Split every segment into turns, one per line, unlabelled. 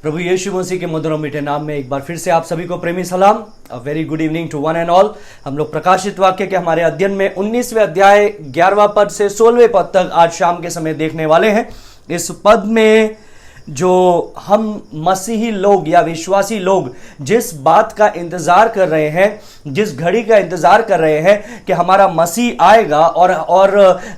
प्रभु यीशु मसीह के मधुर और मीठे नाम में एक बार फिर से आप सभी को प्रेमी सलाम। A very good evening to one and all. हम लोग प्रकाशित वाक्य के हमारे अध्ययन में 19वें अध्याय 11वां पद से 16वें पद तक आज शाम के समय देखने वाले हैं। इस पद में जो हम मसीही लोग या विश्वासी लोग जिस बात का इंतजार कर रहे हैं, जिस घड़ी का इंतजार कर रहे हैं कि हमारा मसीह आएगा और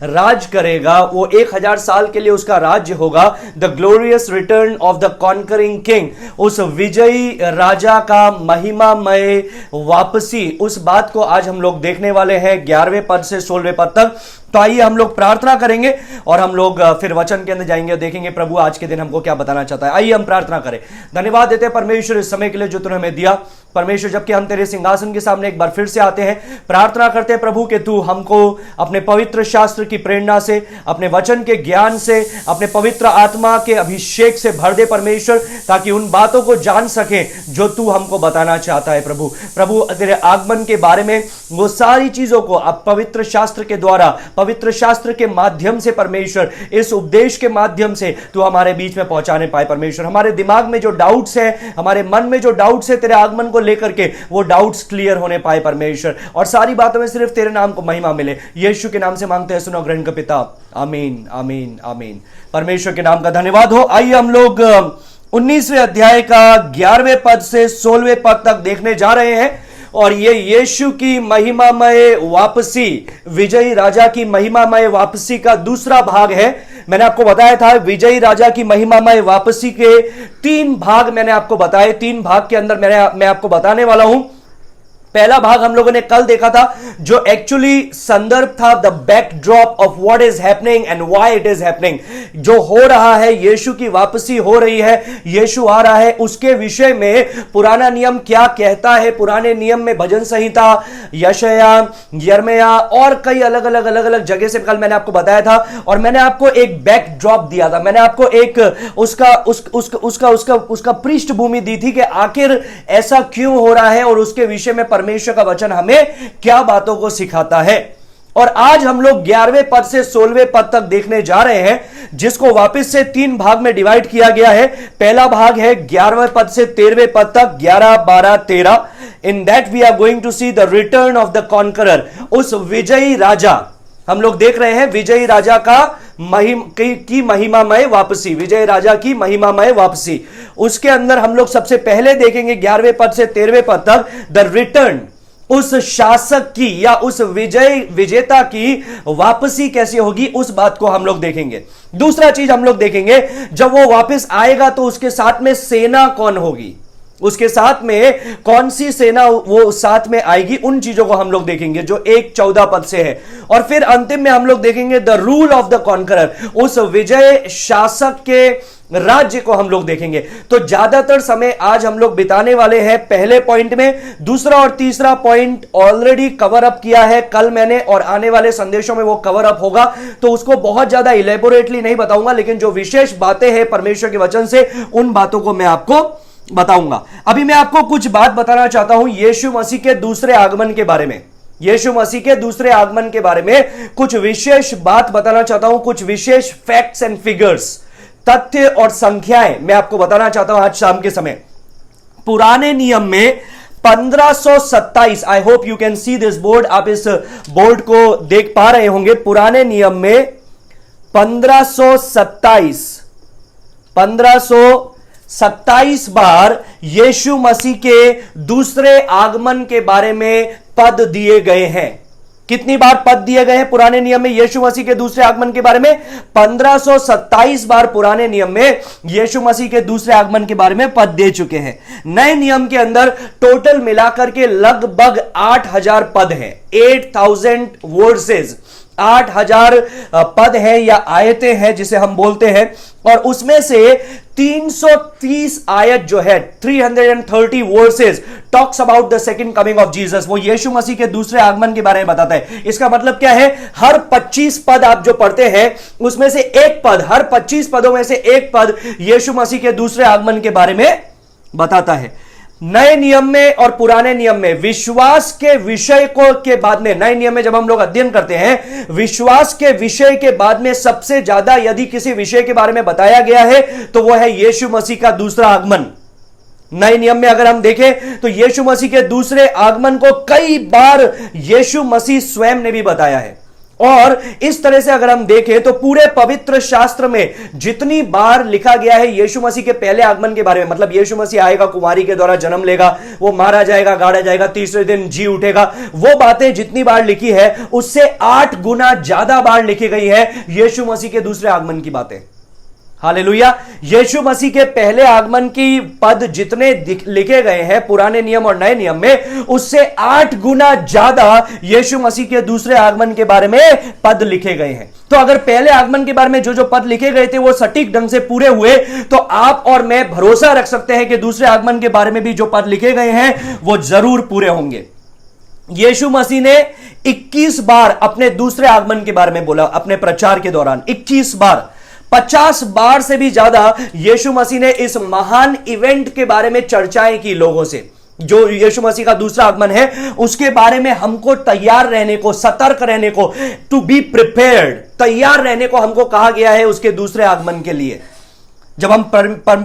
राज करेगा, वो 1000 साल के लिए उसका राज्य होगा। The glorious return of the conquering king, उस विजयी राजा का महिमामय वापसी, उस बात को आज हम लोग देखने वाले हैं 11वें पद से 16वें पद तक। तो आइए हम लोग प्रार्थना करेंगे और हम लोग फिर वचन के अंदर जाएंगे और देखेंगे प्रभु आज के दिन हमको क्या बताना चाहता है। आइए हम प्रार्थना करें। धन्यवाद देते हैं परमेश्वर इस समय के लिए जो तूने हमें दिया। परमेश्वर, जबकि हम तेरे सिंहासन के सामने एक बार फिर से आते हैं, प्रार्थना करते हैं प्रभु कि तू हमको अपने पवित्र शास्त्र की प्रेरणा से, अपने वचन के ज्ञान से, अपने पवित्र आत्मा के अभिषेक से भर दे परमेश्वर, ताकि उन बातों को जान सके जो तू हमको बताना चाहता है। प्रभु तेरे आगमन के बारे में वो सारी चीजों को अब पवित्र शास्त्र के द्वारा, पवित्र शास्त्र के माध्यम से परमेश्वर, इस उपदेश के माध्यम से तू हमारे बीच में पहुंचाने पाए परमेश्वर। हमारे दिमाग में जो डाउट्स हैं, हमारे मन में जो डाउट्स है तेरे आगमन को लेकर के, वो डाउट्स क्लियर होने पाए परमेश्वर, और सारी बातों में सिर्फ तेरे नाम को महिमा मिले। यीशु के नाम से मांगते हैं, सुनो ग्रहण का पिता, आमीन आमीन आमीन। परमेश्वर के नाम का धन्यवाद हो। आइए हम लोग 19वें अध्याय का 11वें पद से 16वें पद तक देखने जा रहे हैं, और ये यीशु की महिमामय वापसी, विजयी राजा की महिमामय वापसी का दूसरा भाग है। मैंने आपको बताया था विजयी राजा की महिमामय वापसी के 3 भाग मैंने आपको बताए। 3 भाग के अंदर मैं आपको बताने वाला हूं। पहला भाग हम लोगों ने कल देखा था, जो एक्चुअली संदर्भ था the backdrop of what is happening and why it is happening. जो हो रहा है, यीशु की वापसी हो रही है, यीशु आ रहा है, उसके विषय में पुराना नियम क्या कहता है। पुराने नियम में भजन संहिता, यशाया, यिर्मयाह और कई अलग अलग जगह से कल मैंने आपको बताया था, और मैंने आपको एक बैकड्रॉप दिया था। मैंने आपको एक उसका पृष्ठभूमि दी थी कि आखिर ऐसा क्यों हो रहा है और उसके विषय में परमेश्वर का वचन हमें क्या बातों को सिखाता है। और आज हम लोग 11वें पद से 16वें पद तक देखने जा रहे हैं, जिसको वापस से 3 भाग में डिवाइड किया गया है। पहला भाग है 11वें पद से 13वें पद तक, 11, 12, 13। In that we are going to see the return of the conqueror, उस विजयी राजा। हम लोग देख रहे हैं विजयी राजा का की महिमामय वापसी, विजय राजा की महिमामय वापसी। उसके अंदर हम लोग सबसे पहले देखेंगे 11वें पद से 13वें पद तक द रिटर्न, उस शासक की या उस विजेता की वापसी कैसे होगी, उस बात को हम लोग देखेंगे। दूसरा चीज हम लोग देखेंगे, जब वो वापस आएगा तो उसके साथ में सेना कौन होगी, उसके साथ में कौन सी सेना वो साथ में आएगी, उन चीजों को हम लोग देखेंगे जो 1:14 पद से है। और फिर अंतिम में हम लोग देखेंगे the rule of the conqueror, उस विजय शासक के राज्य को हम लोग देखेंगे। तो ज्यादातर समय आज हम लोग बिताने वाले हैं पहले पॉइंट में। दूसरा और तीसरा पॉइंट ऑलरेडी कवर अप किया है कल मैंने, और आने वाले संदेशों में वो कवर अप होगा, तो उसको बहुत ज्यादा इलेबोरेटली नहीं बताऊंगा, लेकिन जो विशेष बातें हैं परमेश्वर के वचन से, उन बातों को मैं आपको बताऊंगा। अभी मैं आपको कुछ बात बताना चाहता हूं यीशु मसीह के दूसरे आगमन के बारे में। यीशु मसीह के दूसरे आगमन के बारे में कुछ विशेष बात बताना चाहता हूं, कुछ विशेष फैक्ट्स एंड फिगर्स, तथ्य और संख्याएं मैं आपको बताना चाहता हूं आज शाम के समय। पुराने नियम में 1527, I hope you can see this board, आप इस बोर्ड को देख पा रहे होंगे। पुराने नियम में 1527 बार यीशु मसीह के दूसरे आगमन के बारे में पद दिए गए हैं। कितनी बार पद दिए गए हैं पुराने नियम में यीशु मसीह के दूसरे आगमन के बारे में? 1527 बार पुराने नियम में यीशु मसीह के दूसरे आगमन के बारे में पद दे चुके हैं। नए नियम के अंदर टोटल मिलाकर के लगभग 8000 पद हैं, 8000 वर्सेस, 8000 पद हैं या आयतें हैं जिसे हम बोलते हैं, और उसमें से 330 आयत जो है, 330 versus talks about the second coming of Jesus, वो यीशु मसीह के दूसरे आगमन के बारे में बताता है। इसका मतलब क्या है? हर 25 पद आप जो पढ़ते हैं उसमें से एक पद, हर 25 पदों में से एक पद यीशु मसीह के दूसरे आगमन के बारे में बताता है। नए नियम में और पुराने नियम में विश्वास के विषय को के बाद में, नए नियम में जब हम लोग अध्ययन करते हैं विश्वास के विषय के बाद में सबसे ज्यादा यदि किसी विषय के बारे में बताया गया है तो वह है यीशु मसीह का दूसरा आगमन। नए नियम में अगर हम देखें तो यीशु मसीह के दूसरे आगमन को कई बार यीशु मसीह स्वयं ने भी बताया है। और इस तरह से अगर हम देखें तो पूरे पवित्र शास्त्र में जितनी बार लिखा गया है यीशु मसीह के पहले आगमन के बारे में, मतलब यीशु मसीह आएगा, कुमारी के द्वारा जन्म लेगा, वो मारा जाएगा, गाड़ा जाएगा, तीसरे दिन जी उठेगा, वो बातें जितनी बार लिखी है उससे 8 गुना ज्यादा बार लिखी गई है यीशु मसीह के दूसरे आगमन की बातें। हालेलुया। यीशु मसीह के पहले आगमन की पद जितने लिखे गए हैं पुराने नियम और नए नियम में, उससे 8 गुना ज्यादा यीशु मसीह के दूसरे आगमन के बारे में पद लिखे गए हैं। तो अगर पहले आगमन के बारे में जो जो पद लिखे गए थे वो सटीक ढंग से पूरे हुए तो आप और मैं भरोसा रख सकते हैं कि दूसरे आगमन के बारे में भी जो पद लिखे गए हैं वो जरूर पूरे होंगे। यीशु मसीह ने 21 बार अपने दूसरे आगमन के बारे में बोला अपने प्रचार के दौरान, 21 बार। 50 बार से भी ज्यादा यीशु मसीह ने इस महान इवेंट के बारे में चर्चाएं की लोगों से। जो यीशु मसीह का दूसरा आगमन है उसके बारे में हमको तैयार रहने को, सतर्क रहने को, टू बी प्रिपेयर्ड, तैयार रहने को हमको कहा गया है उसके दूसरे आगमन के लिए। जब हम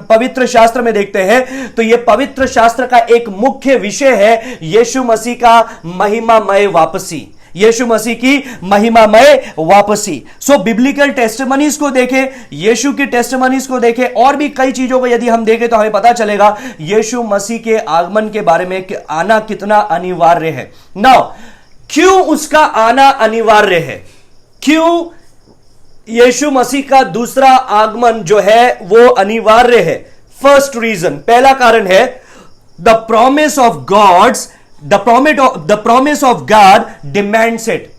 पवित्र शास्त्र में देखते हैं तो यह पवित्र शास्त्र का एक मुख्य विषय है यीशु मसीह का महिमामय वापसी, यीशु मसीह की महिमामय वापसी। सो बिब्लिकल टेस्टिमनीज को देखें, यीशु की टेस्टिमनीज को देखें, और भी कई चीजों को यदि हम देखें तो हमें पता चलेगा यीशु मसीह के आगमन के बारे में कि आना कितना अनिवार्य है। नाउ क्यों उसका आना अनिवार्य है? क्यों यीशु मसीह का दूसरा आगमन जो है वो अनिवार्य है? फर्स्ट रीजन, पहला कारण है the promise of God's, the promise of God demands it.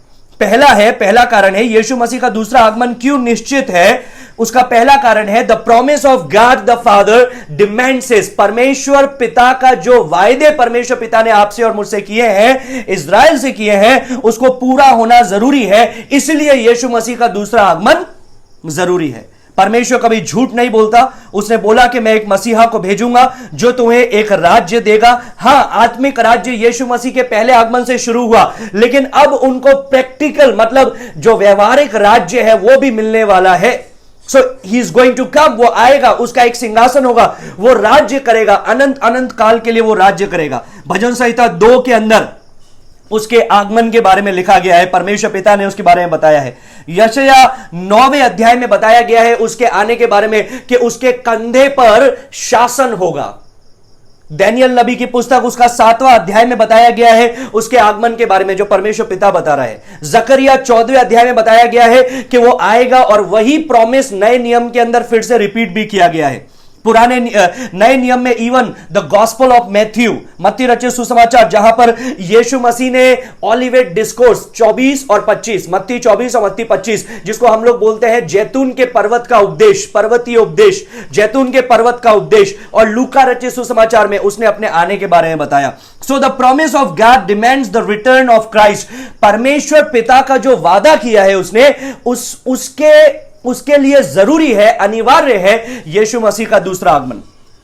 पहला कारण है यीशु मसीह का दूसरा आगमन क्यों निश्चित है, उसका पहला कारण है the promise of God the father demands it. परमेश्वर पिता का जो वायदे परमेश्वर पिता ने आपसे और मुझसे किए हैं, इज़राइल से किए हैं, उसको पूरा होना जरूरी है, इसलिए यीशु मसीह का दूसरा आगमन जरूरी है। परमेश्वर कभी झूठ नहीं बोलता, उसने बोला कि मैं एक मसीहा को भेजूंगा जो तुम्हें एक राज्य देगा। हां, आत्मिक राज्य यीशु मसीह के पहले आगमन से शुरू हुआ, लेकिन अब उनको प्रैक्टिकल मतलब जो व्यवहारिक राज्य है वो भी मिलने वाला है। So he is going to come, वो आएगा, उसका एक सिंहासन होगा, वो राज्य करेगा, अनंत अनंत काल के लिए वो राज्य करेगा। भजन संहिता 2 के अंदर उसके आगमन के बारे में लिखा गया है, परमेश्वर पिता ने उसके बारे में बताया है। यशायाह 9वें अध्याय में बताया गया है उसके आने के बारे में कि उसके कंधे पर शासन होगा। दानियल नबी की पुस्तक उसका 7वां अध्याय में बताया गया है उसके आगमन के बारे में, जो परमेश्वर पिता बता रहा है। जकरिया 14वें अध्याय में बताया गया है कि वो आएगा, और वही प्रॉमिस नए नियम के अंदर फिर से रिपीट भी किया गया है। नए नियम में even the gospel of Matthew, मत्ती रचित सुसमाचार, जहां पर यीशु मसीह ने ओलिवेट डिस्कोर्स 24 और 25, मत्ती 24 और मत्ती 25, जिसको हम लोग बोलते हैं जैतून के पर्वत का उपदेश, पर्वतीय उपदेश, जैतून के पर्वत का उपदेश, और लूका रचित सुसमाचार में उसने अपने आने के बारे में बताया। So the promise of God demands the return of Christ. परमेश्वर पिता का जो वादा किया है उसने, उसके लिए जरूरी है, अनिवार्य है यीशु मसीह का दूसरा आगमन।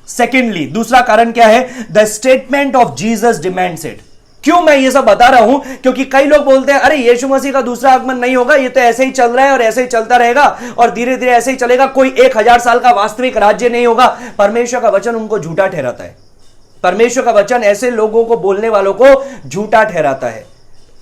सेकेंडली, दूसरा कारण क्या है? The statement of Jesus demands it. क्यों मैं ये सब बता रहा हूं? क्योंकि कई लोग बोलते हैं अरे यीशु मसीह का दूसरा आगमन नहीं होगा, ये तो ऐसे ही चल रहा है और ऐसे ही चलता रहेगा और धीरे धीरे ऐसे ही चलेगा, कोई 1000 साल का वास्तविक राज्य नहीं होगा। परमेश्वर का वचन उनको झूठा ठहराता है। परमेश्वर का वचन ऐसे लोगों को, बोलने वालों को झूठा ठहराता है।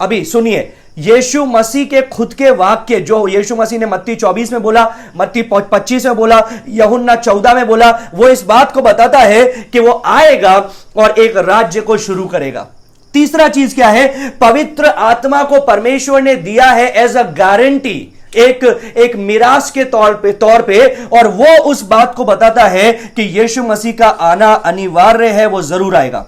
अभी सुनिए, यीशु मसीह के खुद के वाक्य जो यीशु मसीह ने मत्ती 24 में बोला, मत्ती 25 में बोला, यूहन्ना 14 में बोला, वो इस बात को बताता है कि वो आएगा और एक राज्य को शुरू करेगा। तीसरा चीज क्या है? पवित्र आत्मा को परमेश्वर ने दिया है एज अ गारंटी, एक मिरास के तौर पे, और वो उस बात को बताता है कि यीशु मसीह का आना अनिवार्य है, वो जरूर आएगा।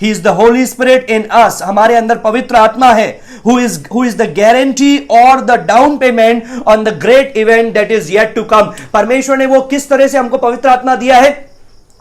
He is the Holy Spirit in us, हमारे अंदर पवित्र आत्मा है, who is the guarantee or the down payment on the great event that is yet to come। परमेश्वर ने वो किस तरह से हमको पवित्र आत्मा दिया है?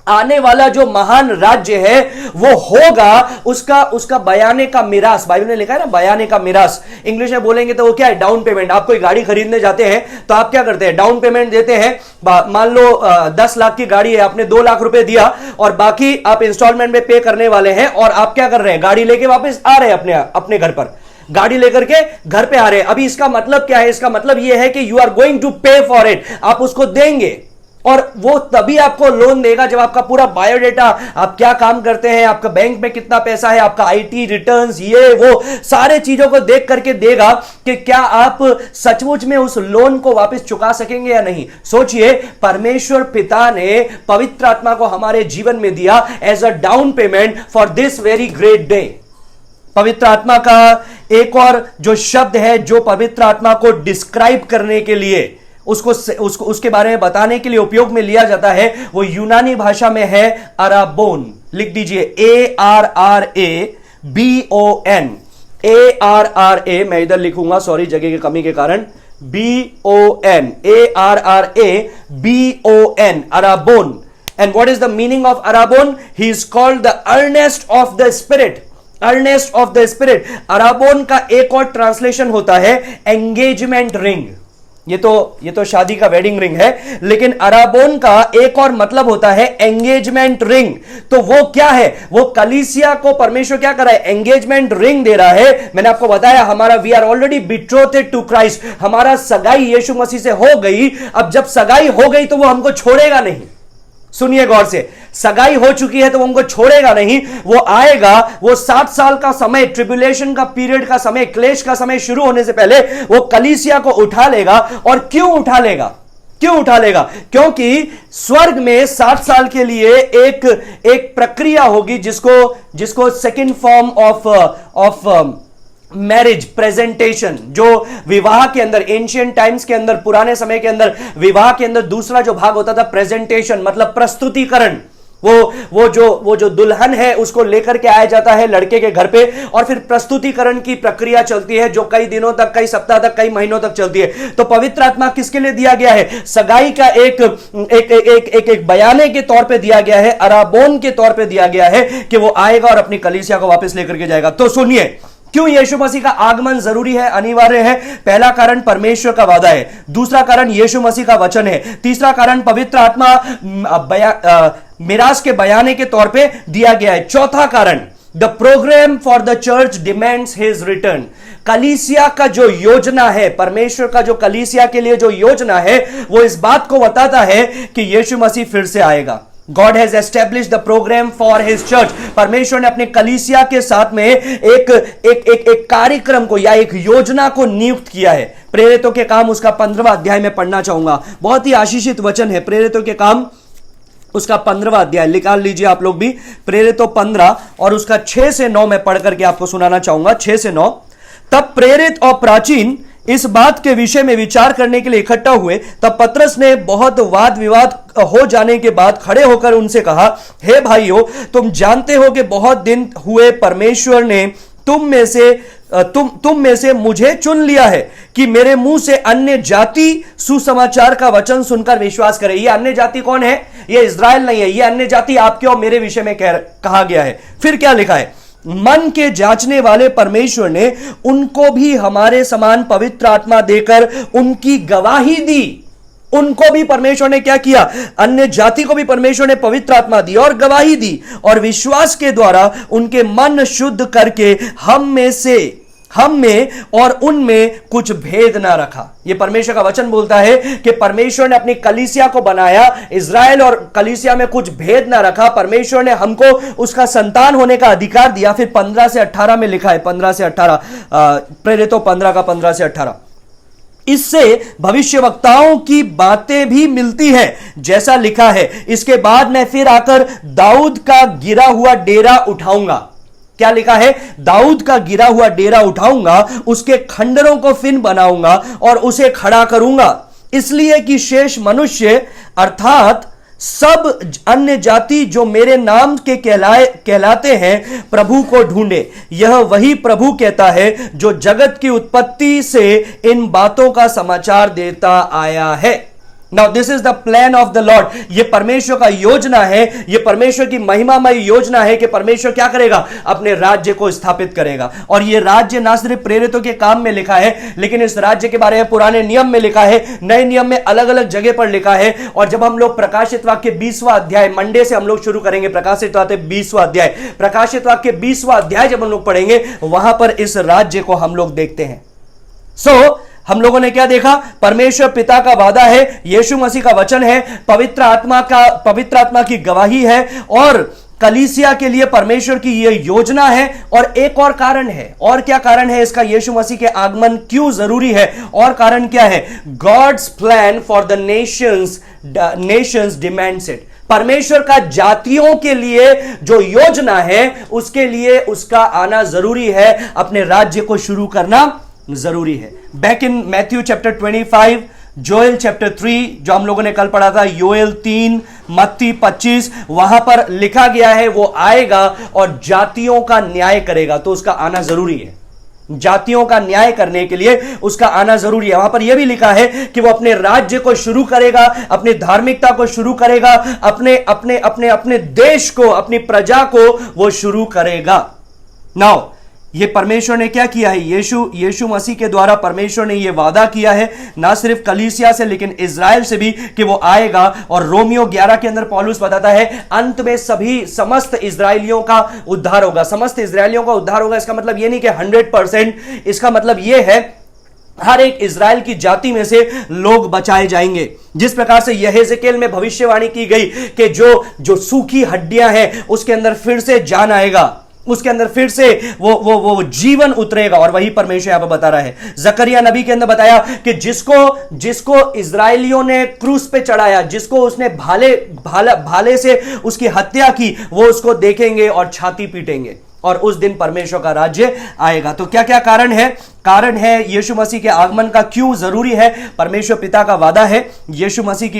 आने वाला जो महान राज्य है वो होगा उसका उसका बयाने का मिरास, बाइबल में लिखा है ना, बयाने का मिरास। इंग्लिश में बोलेंगे तो वो क्या है? Down payment. आप कोई गाड़ी खरीदने जाते हैं तो आप क्या करते हैं? डाउन पेमेंट देते हैं। मान लो 10 लाख की गाड़ी है, आपने 2 लाख रुपए दिया और बाकी आप इंस्टॉलमेंट में पे करने वाले हैं, और आप क्या कर रहे हैं? गाड़ी लेके वापस आ रहे हैं अपने घर पर, गाड़ी लेकर के घर पे आ रहे हैं। अभी इसका मतलब क्या है? इसका मतलब यह है कि यू आर गोइंग टू पे फॉर इट, आप उसको देंगे, और वो तभी आपको लोन देगा जब आपका पूरा बायोडेटा, आप क्या काम करते हैं, आपका बैंक में कितना पैसा है, आपका आईटी रिटर्न्स, ये वो सारे चीजों को देख करके देगा कि क्या आप सचमुच में उस लोन को वापस चुका सकेंगे या नहीं। सोचिए, परमेश्वर पिता ने पवित्र आत्मा को हमारे जीवन में दिया as a down payment for this very great day. पवित्र आत्मा का एक और जो शब्द है जो पवित्र आत्मा को डिस्क्राइब करने के लिए, उसके बारे में बताने के लिए उपयोग में लिया जाता है, वो यूनानी भाषा में है अराबोन। लिख दीजिए ARRABON। ARRA, मैं इधर लिखूंगा, सॉरी जगह की कमी के कारण, BON, ARRABON, अराबोन। And what is the meaning of Arabon? He is called the earnest of the spirit। Earnest of the spirit. Arrabon का एक और ट्रांसलेशन होता है एंगेजमेंट रिंग। ये तो शादी का वेडिंग रिंग है, लेकिन अराबोन का एक और मतलब होता है एंगेजमेंट रिंग। तो वो क्या है? वो कलीसिया को परमेश्वर क्या कर रहा है? एंगेजमेंट रिंग दे रहा है। मैंने आपको बताया हमारा we are already betrothed to Christ, हमारा सगाई यीशु मसीह से हो गई। अब जब सगाई हो गई तो वो हमको छोड़ेगा नहीं। सुनिए गौर से, सगाई हो चुकी है तो वो हमको छोड़ेगा नहीं, वो आएगा, वो 7 साल का समय, ट्रिब्यूलेशन का पीरियड का समय, क्लेश का समय शुरू होने से पहले वो कलीसिया को उठा लेगा। और क्यों उठा लेगा? क्यों उठा लेगा? क्योंकि स्वर्ग में 7 साल के लिए एक प्रक्रिया होगी जिसको second form of marriage presentation, जो विवाह के अंदर, एंशिएंट टाइम्स के अंदर, पुराने समय के अंदर विवाह के अंदर दूसरा जो भाग होता था प्रेजेंटेशन, मतलब प्रस्तुतिकरण। वो जो दुल्हन है उसको लेकर के आया जाता है लड़के के घर पे, और फिर प्रस्तुतिकरण की प्रक्रिया चलती है जो कई दिनों तक, कई सप्ताह तक, कई महीनों तक चलती है। तो पवित्र आत्मा किसके लिए दिया गया है? सगाई का एक बयाने के तौर पे दिया गया है, अराबोन के तौर पे दिया गया है कि वो आएगा और अपनी कलीसिया को वापस लेकर के जाएगा। तो सुनिए, क्यों यीशु मसीह का आगमन जरूरी है, अनिवार्य है? पहला कारण परमेश्वर का वादा है, दूसरा कारण यीशु मसीह का वचन है, तीसरा कारण पवित्र आत्मा मिरास के बयाने के तौर पे दिया गया है, चौथा कारण the programme for the church demands his return. कलीसिया का जो योजना है, परमेश्वर का जो कलीसिया के लिए जो योजना है, वो इस बात को बताता है कि यीशु मसीह फिर से आएगा। God has established the program for his church। परमेश्वर ने अपने कलीसिया के साथ में एक कार्यक्रम को या एक योजना को नियुक्त किया है। प्रेरितों के काम उसका 15वां अध्याय में पढ़ना चाहूंगा, बहुत ही आशीषित वचन है। प्रेरितों के काम उसका 15वां अध्याय निकाल लीजिए आप लोग भी, प्रेरितों 15 और उसका 6 से 9 में पढ़ करके आपको सुनाना चाहूंगा, 6 से 9। तब प्रेरित और प्राचीन इस बात के विषय में विचार करने के लिए इकट्ठा हुए। तब पतरस ने बहुत वाद विवाद हो जाने के बाद खड़े होकर उनसे कहा, हे भाइयों, तुम जानते हो कि बहुत दिन हुए परमेश्वर ने तुम में से मुझे चुन लिया है कि मेरे मुंह से अन्य जाति सुसमाचार का वचन सुनकर विश्वास करे। ये अन्य जाति कौन है? ये इज़राइल नहीं है, ये अन्य जाति आपके और मेरे विषय में कहा गया है। फिर क्या लिखा है? मन के जांचने वाले परमेश्वर ने उनको भी हमारे समान पवित्र आत्मा देकर उनकी गवाही दी। उनको भी परमेश्वर ने क्या किया? अन्य जाति को भी परमेश्वर ने पवित्र आत्मा दी और गवाही दी, और विश्वास के द्वारा उनके मन शुद्ध करके हम में और उनमें कुछ भेद ना रखा। यह परमेश्वर का वचन बोलता है कि परमेश्वर ने अपनी कलीसिया को बनाया, इज़राइल और कलीसिया में कुछ भेद ना रखा। परमेश्वर ने हमको उसका संतान होने का अधिकार दिया। फिर 15 से 18 में लिखा है, 15 से 18, प्रेरितों 15 का 15 से 18, इससे भविष्यवक्ताओं की बातें भी मिलती हैं, जैसा लिखा है, इसके बाद मैं फिर आकर दाऊद का गिरा हुआ डेरा उठाऊंगा। क्या लिखा है? दाऊद का गिरा हुआ डेरा उठाऊंगा, उसके खंडरों को फिर बनाऊंगा और उसे खड़ा करूंगा, इसलिए कि शेष मनुष्य अर्थात सब अन्य जाति जो मेरे नाम के कहलाते हैं प्रभु को ढूंढे। यह वही प्रभु कहता है जो जगत की उत्पत्ति से इन बातों का समाचार देता आया है। Now this is the plan of the Lord. ये परमेश्वर का योजना है, ये परमेश्वर की महिमामय योजना है कि परमेश्वर क्या करेगा, अपने राज्य को स्थापित करेगा। और ये राज्य ना सिर्फ प्रेरितों के काम में लिखा है, लेकिन इस राज्य के बारे में पुराने नियम में लिखा है, नए नियम में अलग अलग जगह पर लिखा है। और जब हम लोग प्रकाशित वाक्य 20वां अध्याय, मंडे से हम लोग शुरू करेंगे प्रकाशित वाक्य 20वां अध्याय, प्रकाशित वाक्य 20वां अध्याय जब हम लोग पढ़ेंगे, वहां पर इस राज्य को हम लोग देखते हैं। हम लोगों ने क्या देखा, परमेश्वर पिता का वादा है, यीशु मसीह का वचन है, पवित्र आत्मा की गवाही है, और कलीसिया के लिए परमेश्वर की यह योजना है। और एक और कारण है, और क्या कारण है इसका, यीशु मसीह के आगमन क्यों जरूरी है, और कारण क्या है, God's plan for the nations demands it. परमेश्वर का जातियों के लिए जो योजना है, उसके लिए उसका आना जरूरी है, अपने राज्य को शुरू करना जरूरी है। Back in Matthew chapter 25, Joel chapter 3 जो हम लोगों ने कल पढ़ा था, योएल 3, मत्ती 25, वहां पर लिखा गया है वो आएगा और जातियों का न्याय करेगा। तो उसका आना जरूरी है, जातियों का न्याय करने के लिए उसका आना जरूरी है। वहां पर यह भी लिखा है कि वो अपने राज्य को शुरू करेगा, अपनी धार्मिकता को शुरू करेगा, अपने अपने अपने अपने देश को, अपनी प्रजा को वो शुरू करेगा। नाउ ये परमेश्वर ने क्या किया है, यीशु मसीह के द्वारा परमेश्वर ने ये वादा किया है, ना सिर्फ कलीसिया से लेकिन इज़राइल से भी, कि वो आएगा। और रोमियो 11 के अंदर पौलुस बताता है अंत में समस्त इज़राइलियों का उद्धार होगा। समस्त इज़राइलियों का उद्धार होगा, इसका मतलब ये नहीं कि 100%, इसका मतलब ये है हर एक इज़राइल की जाति में से लोग बचाए जाएंगे। जिस प्रकार से यहेजकेल में भविष्यवाणी की गई कि जो सूखी हड्डियां हैं उसके अंदर फिर से जान आएगा, उसके अंदर फिर से वो जीवन उतरेगा। और वही परमेश्वर यहां पर बता रहा है। जकरिया नबी के अंदर बताया कि जिसको इजराइलियों ने क्रूस पे चढ़ाया, जिसको उसने भाले से उसकी हत्या की, वो उसको देखेंगे और छाती पीटेंगे, और उस दिन परमेश्वर का राज्य आएगा। तो क्या क्या कारण है? कारण है यीशु मसीह के आगमन का क्यों जरूरी है, परमेश्वर पिता का वादा है, यीशु मसीह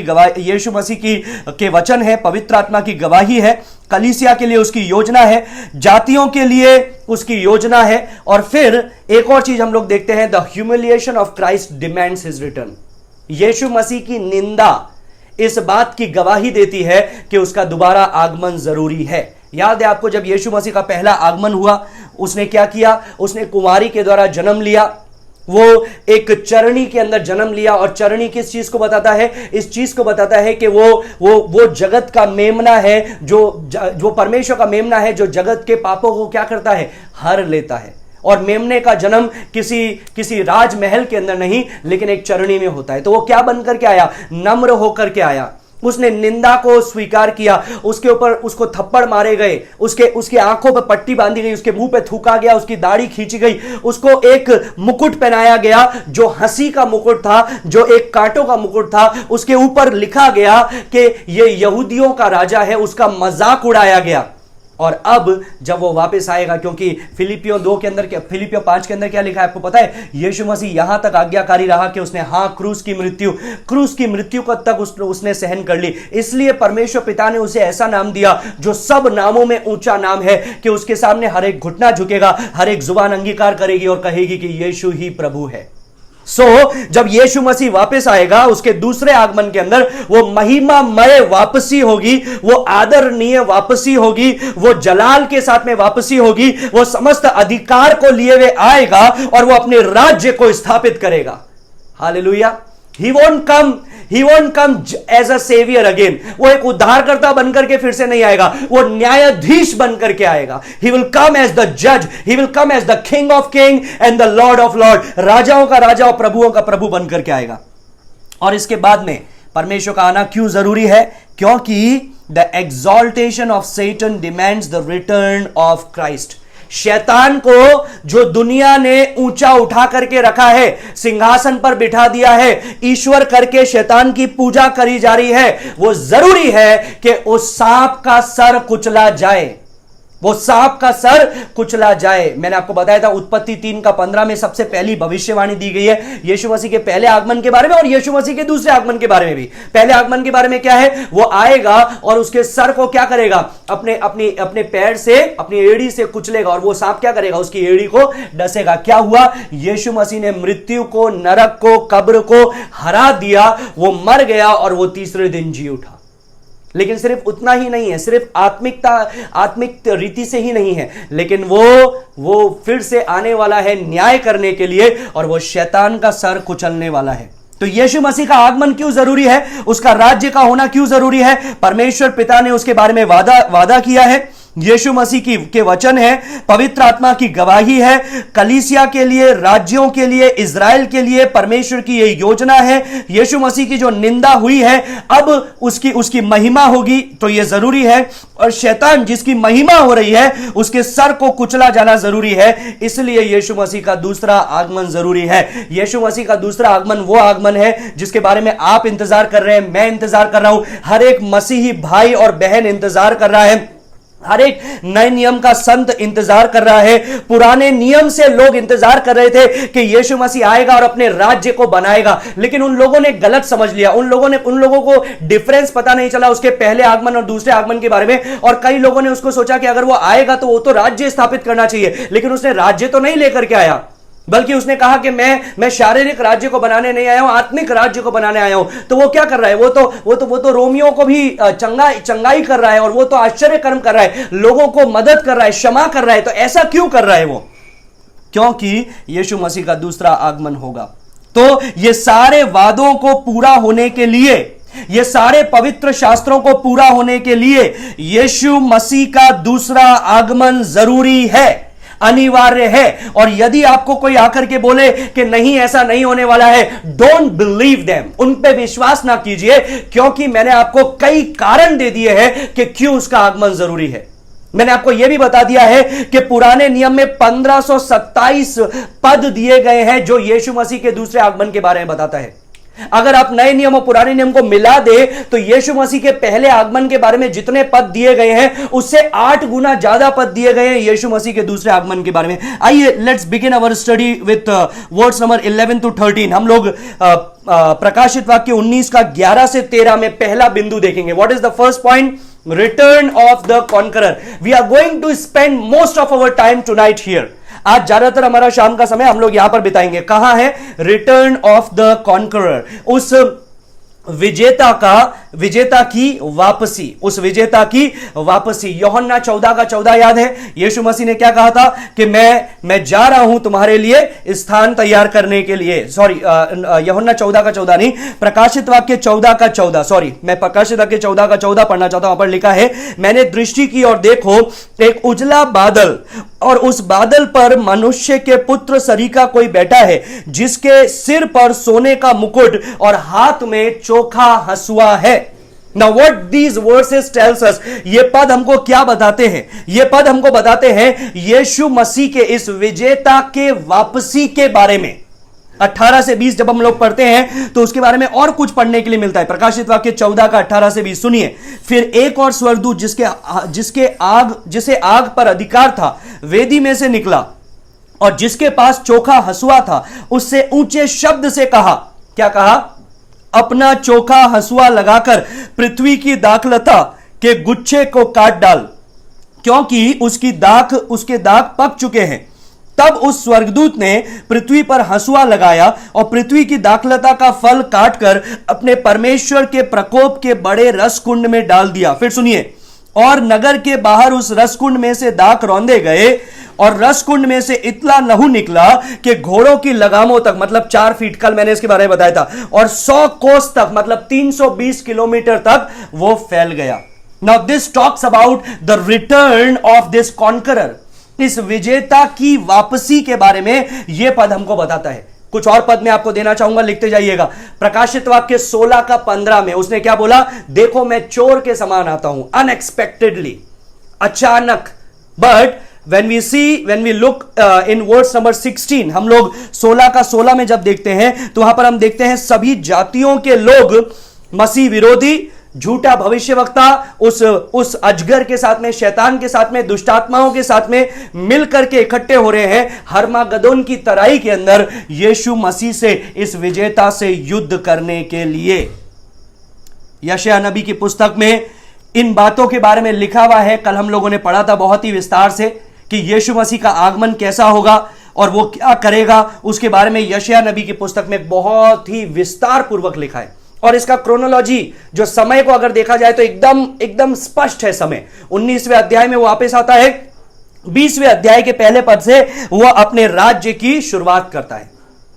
के वचन है, पवित्र आत्मा की गवाही है, कलीसिया के लिए उसकी योजना है, जातियों के लिए उसकी योजना है। और फिर एक और चीज हम लोग देखते हैं, the humiliation of Christ demands his return. Yeshu Masih की निंदा इस बात की गवाही देती है कि उसका दोबारा आगमन जरूरी है। याद है आपको, जब यीशु मसीह का पहला आगमन हुआ, उसने क्या किया, उसने कुमारी के द्वारा जन्म लिया, वो एक चरणी के अंदर जन्म लिया। और चरणी किस चीज को बताता है? इस चीज को बताता है कि वो जगत का मेमना है, जो परमेश्वर का मेमना है, जो जगत के पापों को क्या करता है, हर लेता है। और मेमने का जन्म किसी राजमहल के अंदर नहीं, लेकिन एक चरणी में होता है। तो वो क्या बनकर के आया? नम्र होकर के आया। उसने निंदा को स्वीकार किया, उसके ऊपर उसको थप्पड़ मारे गए, उसकी आंखों पर पट्टी बांधी गई, उसके मुंह पे थूका गया, उसकी दाढ़ी खींची गई, उसको एक मुकुट पहनाया गया जो हंसी का मुकुट था, जो एक कांटों का मुकुट था। उसके ऊपर लिखा गया कि ये यहूदियों का राजा है, उसका मजाक उड़ाया गया। और अब जब वो वापस आएगा, क्योंकि फिलिपियों 5 के अंदर क्या लिखा है आपको पता है? यीशु मसीह यहां तक आज्ञाकारी रहा कि उसने क्रूस की मृत्यु को तक उसने सहन कर ली। इसलिए परमेश्वर पिता ने उसे ऐसा नाम दिया जो सब नामों में ऊंचा नाम है, कि उसके सामने हर एक घुटना झुकेगा, हर एक जुबान अंगीकार करेगी और कहेगी कि यीशु ही प्रभु है। जब यीशु मसीह वापस आएगा, उसके दूसरे आगमन के अंदर वो महिमामय वापसी होगी, वो आदरणीय वापसी होगी, वो जलाल के साथ में वापसी होगी, वो समस्त अधिकार को लिए हुए आएगा और वो अपने राज्य को स्थापित करेगा। Hallelujah. He won't come as a savior again. वो एक उद्धारकर्ता बनकर के फिर से नहीं आएगा, वो न्यायाधीश बनकर के आएगा। He will come as the judge. He will come as the king of king and the lord of lord. राजाओं का राजा और प्रभुओं का प्रभु बनकर के आएगा। और इसके बाद में परमेश्वर का आना क्यों जरूरी है? क्योंकि the exaltation of Satan demands the return of Christ. शैतान को जो दुनिया ने ऊंचा उठा करके रखा है, सिंहासन पर बिठा दिया है, ईश्वर करके शैतान की पूजा करी जा रही है, वो जरूरी है कि उस सांप का सर कुचला जाए। वो सांप का सर कुचला जाए। मैंने आपको बताया था उत्पत्ति 3:15 में सबसे पहली भविष्यवाणी दी गई है यीशु मसीह के पहले आगमन के बारे में और यीशु मसीह के दूसरे आगमन के बारे में भी। पहले आगमन के बारे में क्या है, वो आएगा और उसके सर को क्या करेगा, अपने पैर से, अपनी एड़ी से कुचलेगा और वो सांप क्या करेगा, उसकी एड़ी को डसेगा। क्या हुआ, यीशु मसीह ने मृत्यु को, नरक को, कब्र को हरा दिया, वो मर गया और वो तीसरे दिन जी उठा। लेकिन सिर्फ उतना ही नहीं है, सिर्फ आत्मिक रीति से ही नहीं है, लेकिन वो फिर से आने वाला है न्याय करने के लिए और वो शैतान का सर कुचलने वाला है। तो यीशु मसीह का आगमन क्यों जरूरी है, उसका राज्य का होना क्यों जरूरी है? परमेश्वर पिता ने उसके बारे में वादा किया है। यीशु मसीह के वचन है, पवित्र आत्मा की गवाही है, कलीसिया के लिए, राज्यों के लिए, इज़राइल के लिए परमेश्वर की यह योजना है। यीशु मसीह की जो निंदा हुई है अब उसकी महिमा होगी, तो यह जरूरी है। और शैतान जिसकी महिमा हो रही है उसके सर को कुचला जाना जरूरी है। इसलिए यीशु मसीह का दूसरा आगमन जरूरी है। यीशु मसीह का दूसरा आगमन वो आगमन है जिसके बारे में आप इंतजार कर रहे हैं, मैं इंतजार कर रहा हूं, हर एक मसीही भाई और बहन इंतजार कर रहा है, हर एक नए नियम का संत इंतजार कर रहा है। पुराने नियम से लोग इंतजार कर रहे थे कि यीशु मसीह आएगा और अपने राज्य को बनाएगा, लेकिन उन लोगों ने गलत समझ लिया। उन लोगों को डिफरेंस पता नहीं चला उसके पहले आगमन और दूसरे आगमन के बारे में। और कई लोगों ने उसको सोचा कि अगर वो आएगा तो वो तो राज्य स्थापित करना चाहिए, लेकिन उसने राज्य तो नहीं लेकर के आया, बल्कि उसने कहा कि मैं शारीरिक राज्य को बनाने नहीं आया हूं, आत्मिक राज्य को बनाने आया हूं। तो वो क्या कर रहा है, वो तो रोमियों को भी चंगाई कर रहा है और वो तो आश्चर्य कर्म कर रहा है, लोगों को मदद कर रहा है, क्षमा कर रहा है। तो ऐसा क्यों कर रहा है वो? क्योंकि यीशु मसीह का दूसरा आगमन होगा। तो ये सारे वादों को पूरा होने के लिए, ये सारे पवित्र शास्त्रों को पूरा होने के लिए यीशु मसीह का दूसरा आगमन जरूरी है, अनिवार्य है। और यदि आपको कोई आकर के बोले कि नहीं ऐसा नहीं होने वाला है, डोंट बिलीव देम, उन पे विश्वास ना कीजिए, क्योंकि मैंने आपको कई कारण दे दिए हैं कि क्यों उसका आगमन जरूरी है। मैंने आपको यह भी बता दिया है कि पुराने नियम में 1527 पद दिए गए हैं जो यीशु मसीह के दूसरे आगमन के बारे में बताता है। अगर आप नए नियम और पुराने नियम को मिला दे तो यीशु मसीह के पहले आगमन के बारे में जितने पद दिए गए हैं उससे 8 गुना ज्यादा पद दिए गए हैं यीशु मसीह के दूसरे आगमन के बारे में। आइए let's begin our study with words number 11 to 13। हम लोग प्रकाशित वाक्य 19 का 11 से 13 में पहला बिंदु देखेंगे। What is the first point? Return of the conqueror. We are going to spend most of our time tonight here. आज ज्यादातर हमारा शाम का समय हम लोग यहां पर बिताएंगे। कहां है? रिटर्न ऑफ द कॉन्करर, उस विजेता की वापसी, उस विजेता की वापसी। यूहन्ना 14 का 14 याद है? यीशु मसीह ने क्या कहा था कि मैं जा रहा हूं तुम्हारे लिए स्थान तैयार करने के लिए। सॉरी, यूहन्ना 14 का 14 नहीं, प्रकाशित वाक्य 14 का 14। सॉरी, मैं प्रकाशित वाक्य 14 का 14 पढ़ना चाहता हूं। वहां पर लिखा है, मैंने दृष्टि की और देखो एक उजला बादल, और उस बादल पर मनुष्य के पुत्र सरीखा कोई बैठा है, जिसके सिर पर सोने का मुकुट और हाथ में चोखा हंसुआ है। Now what these verses tells us, ये पद हमको क्या बताते हैं? ये पद हमको बताते हैं यीशु मसीह के इस विजेता के वापसी के बारे में। 18 से 20 जब हम लोग पढ़ते हैं तो उसके बारे में और कुछ पढ़ने के लिए मिलता है। प्रकाशित वाक्य 14 का 18 से 20 सुनिए। फिर एक और स्वर्गदूत जिसे आग पर अधिकार था वेदी में से निकला, और जिसके पास चोखा हंसुआ था उससे ऊंचे शब्द से कहा। क्या कहा? अपना चोखा हंसुआ लगाकर पृथ्वी की दाखलता के गुच्छे को काट डाल, क्योंकि उसके दाग पक चुके हैं। तब उस स्वर्गदूत ने पृथ्वी पर हंसुआ लगाया और पृथ्वी की दाखलता का फल काटकर अपने परमेश्वर के प्रकोप के बड़े रसकुंड में डाल दिया। फिर सुनिए, और नगर के बाहर उस रसकुंड में से दाख रौंदे गए, और रसकुंड में से इतना लहू निकला कि घोड़ों की लगामों तक, मतलब 4 फीट, कल मैंने इसके बारे में बताया था, और 100 कोस तक, मतलब 320 किलोमीटर तक वो फैल गया। Now this talks about the return of this conqueror. इस विजेता की वापसी के बारे में यह पद हमको बताता है। कुछ और पद मैं आपको देना चाहूंगा, लिखते जाइएगा। प्रकाशित वाक्य 16 का 15 में उसने क्या बोला? देखो मैं चोर के समान आता हूं, अनएक्सपेक्टेडली, अचानक। But when we look in verse number 16, हम लोग 16 का 16 में जब देखते हैं तो वहां पर हम देखते हैं सभी जातियों के लोग, मसीह विरोधी, झूठा भविष्यवक्ता उस अजगर के साथ में, शैतान के साथ में, दुष्टात्माओं के साथ में मिलकर के इकट्ठे हो रहे हैं हर्मागदोन की तराई के अंदर यीशु मसीह से, इस विजेता से युद्ध करने के लिए। यशायाह नबी की पुस्तक में इन बातों के बारे में लिखा हुआ है। कल हम लोगों ने पढ़ा था बहुत ही विस्तार से कि यीशु मसीह का आगमन कैसा होगा और वो क्या करेगा, उसके बारे में यशायाह नबी की पुस्तक में बहुत ही विस्तार पूर्वक लिखा है। और इसका क्रोनोलॉजी, जो समय को अगर देखा जाए तो एकदम स्पष्ट है समय। 19वें अध्याय में वो वापस आता है, 20वें अध्याय के पहले पद से वह अपने राज्य की शुरुआत करता है।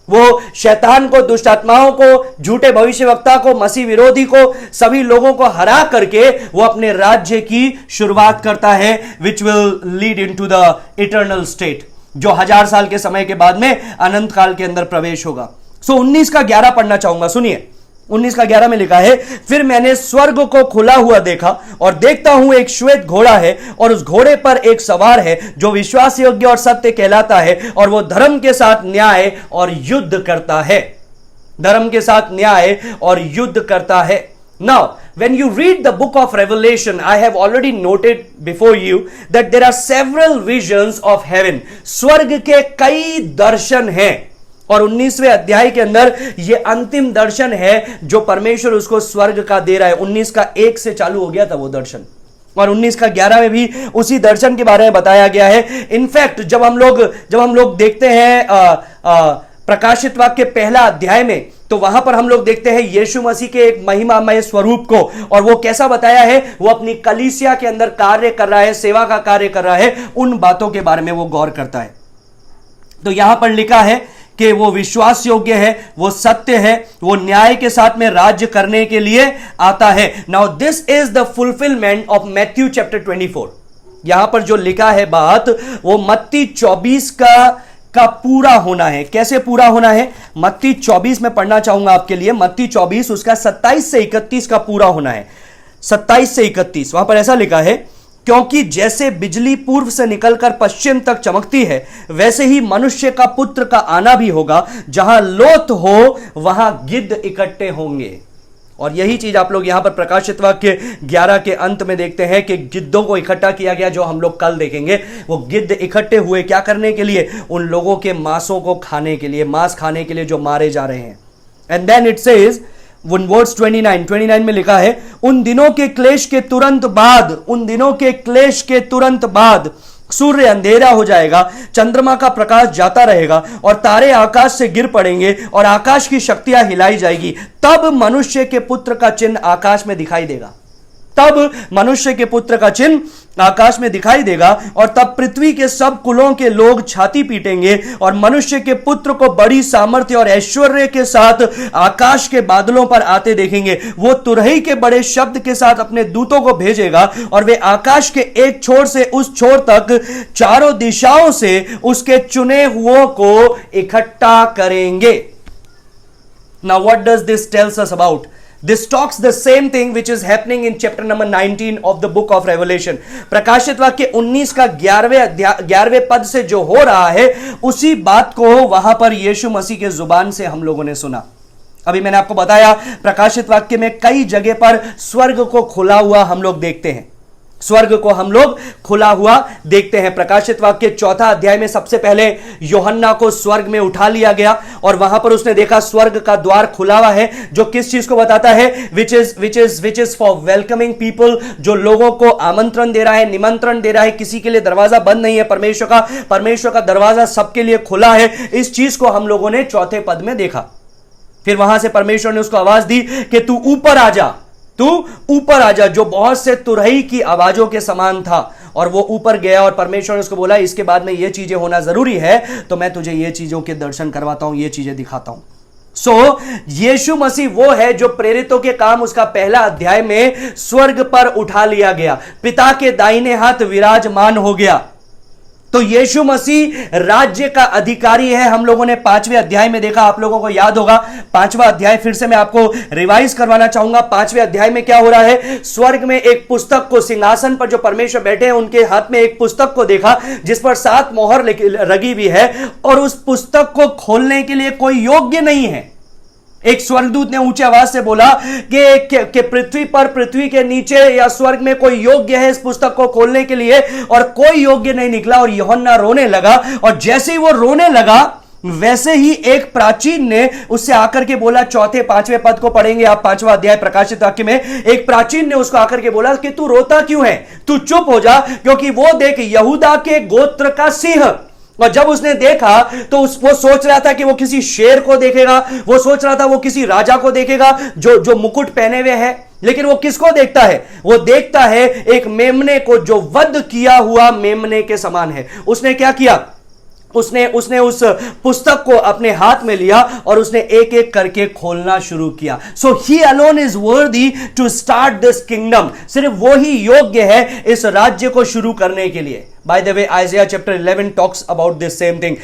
वो शैतान को, दुष्टात्माओं को, झूठे भविष्यवक्ता को, मसीह विरोधी को, सभी लोगों को हरा करके वो अपने राज्य की शुरुआत करता है, which will lead into the eternal state, जो 1000 साल के समय के बाद में अनंत काल के अंदर प्रवेश होगा। 19 का 11 पढ़ना चाहूंगा, सुनिए। 19 का 11 में लिखा है, फिर मैंने स्वर्ग को खुला हुआ देखा और देखता हूं एक श्वेत घोड़ा है और उस घोड़े पर एक सवार है जो विश्वास योग्य और सत्य कहलाता है और वो धर्म के साथ न्याय और युद्ध करता है। धर्म के साथ न्याय और युद्ध करता है। Now, when you read the book of Revelation, I have already noted before you that there are several visions of heaven. स्वर्ग के कई दर्शन हैं और 19वें अध्याय के अंदर यह अंतिम दर्शन है जो परमेश्वर उसको स्वर्ग का दे रहा है। 19 का 1 से चालू हो गया था वो दर्शन और 19 का 11 में भी उसी दर्शन के बारे में बताया गया है। इनफैक्ट जब हम लोग देखते हैं प्रकाशित वाक्य पहला अध्याय में, तो वहां पर हम लोग देखते हैं यीशु मसीह के एक महिमामय स्वरूप को, और वो कैसा बताया है, वो अपनी कलीसिया के अंदर कार्य कर रहा है, सेवा का कार्य कर रहा है, उन बातों के बारे में वो गौर करता है। तो यहां पर लिखा है कि वो विश्वास योग्य है, वो सत्य है, वो न्याय के साथ में राज्य करने के लिए आता है। Now this is the fulfilment of Matthew chapter 24। यहां पर जो लिखा है बात, वो मत्ती 24 का पूरा होना है। कैसे पूरा होना है? मत्ती 24 में पढ़ना चाहूंगा आपके लिए, मत्ती 24 उसका 27 से 31 का पूरा होना है। 27 से 31 वहां पर ऐसा लिखा है, क्योंकि जैसे बिजली पूर्व से निकलकर पश्चिम तक चमकती है, वैसे ही मनुष्य का पुत्र का आना भी होगा। जहां लोथ हो वहां गिद्ध इकट्ठे होंगे। और यही चीज आप लोग यहां पर प्रकाशित वाक्य 11 के अंत में देखते हैं कि गिद्धों को इकट्ठा किया गया, जो हम लोग कल देखेंगे। वो गिद्ध इकट्ठे हुए क्या करने के लिए? उन लोगों के मांसों को खाने के लिए, मांस खाने के लिए जो मारे जा रहे हैं। And then it says one words 29 में लिखा है, उन दिनों के क्लेश के तुरंत बाद सूर्य अंधेरा हो जाएगा, चंद्रमा का प्रकाश जाता रहेगा और तारे आकाश से गिर पड़ेंगे और आकाश की शक्तियां हिलाई जाएगी। तब मनुष्य के पुत्र का चिन्ह आकाश में दिखाई देगा। तब मनुष्य के पुत्र का चिन्ह आकाश में दिखाई देगा और तब पृथ्वी के सब कुलों के लोग छाती पीटेंगे और मनुष्य के पुत्र को बड़ी सामर्थ्य और ऐश्वर्य के साथ आकाश के बादलों पर आते देखेंगे। वो तुरही के बड़े शब्द के साथ अपने दूतों को भेजेगा और वे आकाश के एक छोर से उस छोर तक चारों दिशाओं से उसके चुने हुओं को इकट्ठा करेंगे। Now what does this tells us about? This talks the same thing which is happening in chapter number 19 of the book of Revelation. प्रकाशित वाक्य 19 का 11वें पद से जो हो रहा है, उसी बात को वहां पर यीशु मसीह के जुबान से हम लोगों ने सुना। अभी मैंने आपको बताया प्रकाशित वाक्य में कई जगह पर स्वर्ग को खुला हुआ हम लोग देखते हैं। स्वर्ग को हम लोग खुला हुआ देखते हैं। प्रकाशित वाक्य 4 अध्याय में सबसे पहले यूहन्ना को स्वर्ग में उठा लिया गया और वहां पर उसने देखा स्वर्ग का द्वार खुला हुआ है, जो किस चीज को बताता है? Which is for welcoming people, जो लोगों को आमंत्रण दे रहा है, निमंत्रण दे रहा है। किसी के लिए दरवाजा बंद नहीं है, परमेश्वर का दरवाजा सबके लिए खुला है। इस चीज को हम लोगों ने 4 पद में देखा। फिर वहां से परमेश्वर ने उसको आवाज दी कि तू ऊपर आ जा, तू ऊपर आ जा, जो बहुत से तुरही की आवाजों के समान था। और वो ऊपर गया और परमेश्वर ने उसको बोला, इसके बाद में ये चीजें होना जरूरी है, तो मैं तुझे ये चीजों के दर्शन करवाता हूं, ये चीजें दिखाता हूं। सो यीशु मसीह वो है जो प्रेरितों के काम उसका पहला अध्याय में स्वर्ग पर उठा लिया गया, पिता के दाहिने हाथ विराजमान हो गया। तो यीशु मसीह राज्य का अधिकारी है। हम लोगों ने 5वें अध्याय में देखा, आप लोगों को याद होगा। 5वां अध्याय फिर से मैं आपको रिवाइज करवाना चाहूंगा। 5वें अध्याय में क्या हो रहा है? स्वर्ग में एक पुस्तक को, सिंहासन पर जो परमेश्वर बैठे हैं उनके हाथ में एक पुस्तक को देखा जिस पर 7 मोहर लगी हुई है और उस पुस्तक को खोलने के लिए कोई योग्य नहीं है। एक स्वर्गदूत ने ऊंची आवाज से बोला कि पृथ्वी पर, पृथ्वी के नीचे या स्वर्ग में कोई योग्य है इस पुस्तक को खोलने के लिए, और कोई योग्य नहीं निकला। और यूहन्ना रोने लगा, और जैसे ही वो रोने लगा वैसे ही एक प्राचीन ने उससे आकर के बोला, चौथे पांचवें पद को पढ़ेंगे आप, 5वां अध्याय प्रकाशित वाक्य में। एक प्राचीन ने उसको आकर के बोला कि तू रोता क्यों है, तू चुप हो जा, क्योंकि वो देख यहूदा के गोत्र का सिंह। और जब उसने देखा तो वो सोच रहा था कि वो किसी शेर को देखेगा, वो सोच रहा था वो किसी राजा को देखेगा जो मुकुट पहने हुए है, लेकिन वो किसको देखता है? वो देखता है एक मेमने को जो वध किया हुआ मेमने के समान है। उसने क्या किया? उसने उस पुस्तक को अपने हाथ में लिया और उसने एक एक करके खोलना शुरू किया। So he alone is worthy to start this kingdom. सिर्फ वो ही योग्य है इस राज्य को शुरू करने के लिए। By the way, आइज़ाया chapter 11 talks about this same thing.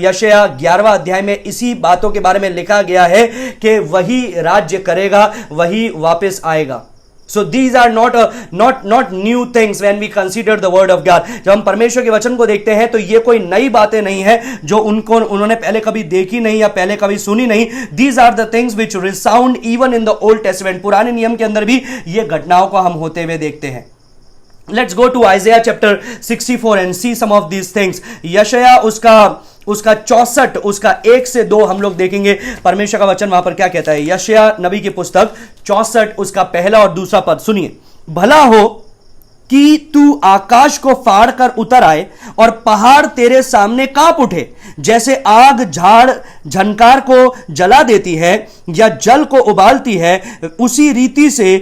यशायाह 11वां अध्याय में इसी बातों के बारे में लिखा गया है कि वही राज्य करेगा, वही वापस आएगा। So these are not new things when we consider the word of God. जब हम परमेश्वर के वचन को देखते हैं तो ये कोई नई बातें नहीं है जो उन्होंने पहले कभी देखी नहीं या पहले कभी सुनी नहीं। These are the things which resound even in the Old Testament. पुराने नियम के अंदर भी ये घटनाओं को हम होते हुए देखते हैं। Let's go to Isaiah chapter 64 and see some of these things. यशायाह उसका 64, उसका 1 से 2 हम लोग देखेंगे परमेश्वर का वचन वहां पर क्या कहता है। यशायाह नबी की पुस्तक 64 उसका पहला और दूसरा पद सुनिए। भला हो कि तू आकाश को फाड़ कर उतर आए और पहाड़ तेरे सामने कांप उठे, जैसे आग झाड़ झनकार को जला देती है या जल को उबालती है, उसी रीति से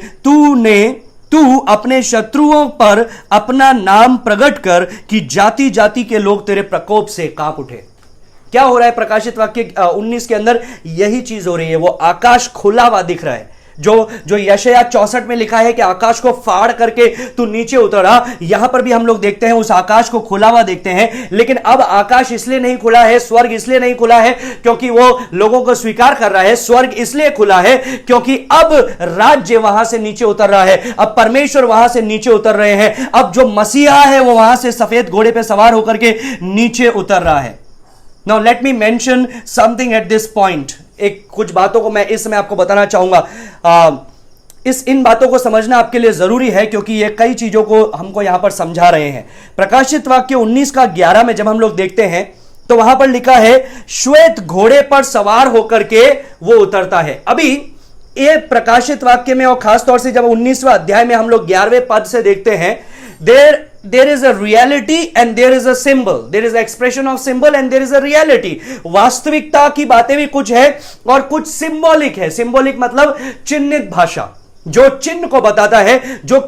तू अपने शत्रुओं पर अपना नाम प्रकट कर कि जाति जाति के लोग तेरे प्रकोप से कांप उठे। क्या हो रहा है? प्रकाशित वाक्य 19 के अंदर यही चीज हो रही है। वो आकाश खुला हुआ दिख रहा है, जो यशायाह 64 में लिखा है कि आकाश को फाड़ करके तू नीचे उतरा। यहां पर भी हम लोग देखते हैं उस आकाश को खुला हुआ देखते हैं। लेकिन अब आकाश इसलिए नहीं खुला है, स्वर्ग इसलिए नहीं खुला है क्योंकि वो लोगों को स्वीकार कर रहा है। स्वर्ग इसलिए खुला है क्योंकि अब राज्य वहां से नीचे उतर रहा है, अब परमेश्वर वहां से नीचे उतर रहे हैं, अब जो मसीहा है वो वहां से सफेद घोड़े पर सवार होकर के नीचे उतर रहा है। Now let me mention something at this point. एक कुछ बातों को मैं इस समय आपको बताना चाहूंगा। इन बातों को समझना आपके लिए जरूरी है क्योंकि ये कई चीजों को हमको यहां पर समझा रहे हैं। प्रकाशित वाक्य 19 का 11 में जब हम लोग देखते हैं तो वहां पर लिखा है श्वेत घोड़े पर सवार होकर के वो उतरता है। अभी ये प्रकाशित वाक्य में और खासतौर से जब 19वां अध्याय में हम लोग 11वें पद से देखते हैं, there is a reality and there is a symbol. There is an expression of symbol and there is a reality. वास्तविकता की बातें भी कुछ है और कुछ सिंबॉलिक है। सिंबॉलिक मतलब चिन्हित भाषा, जो चिन्ह को बताता है, जो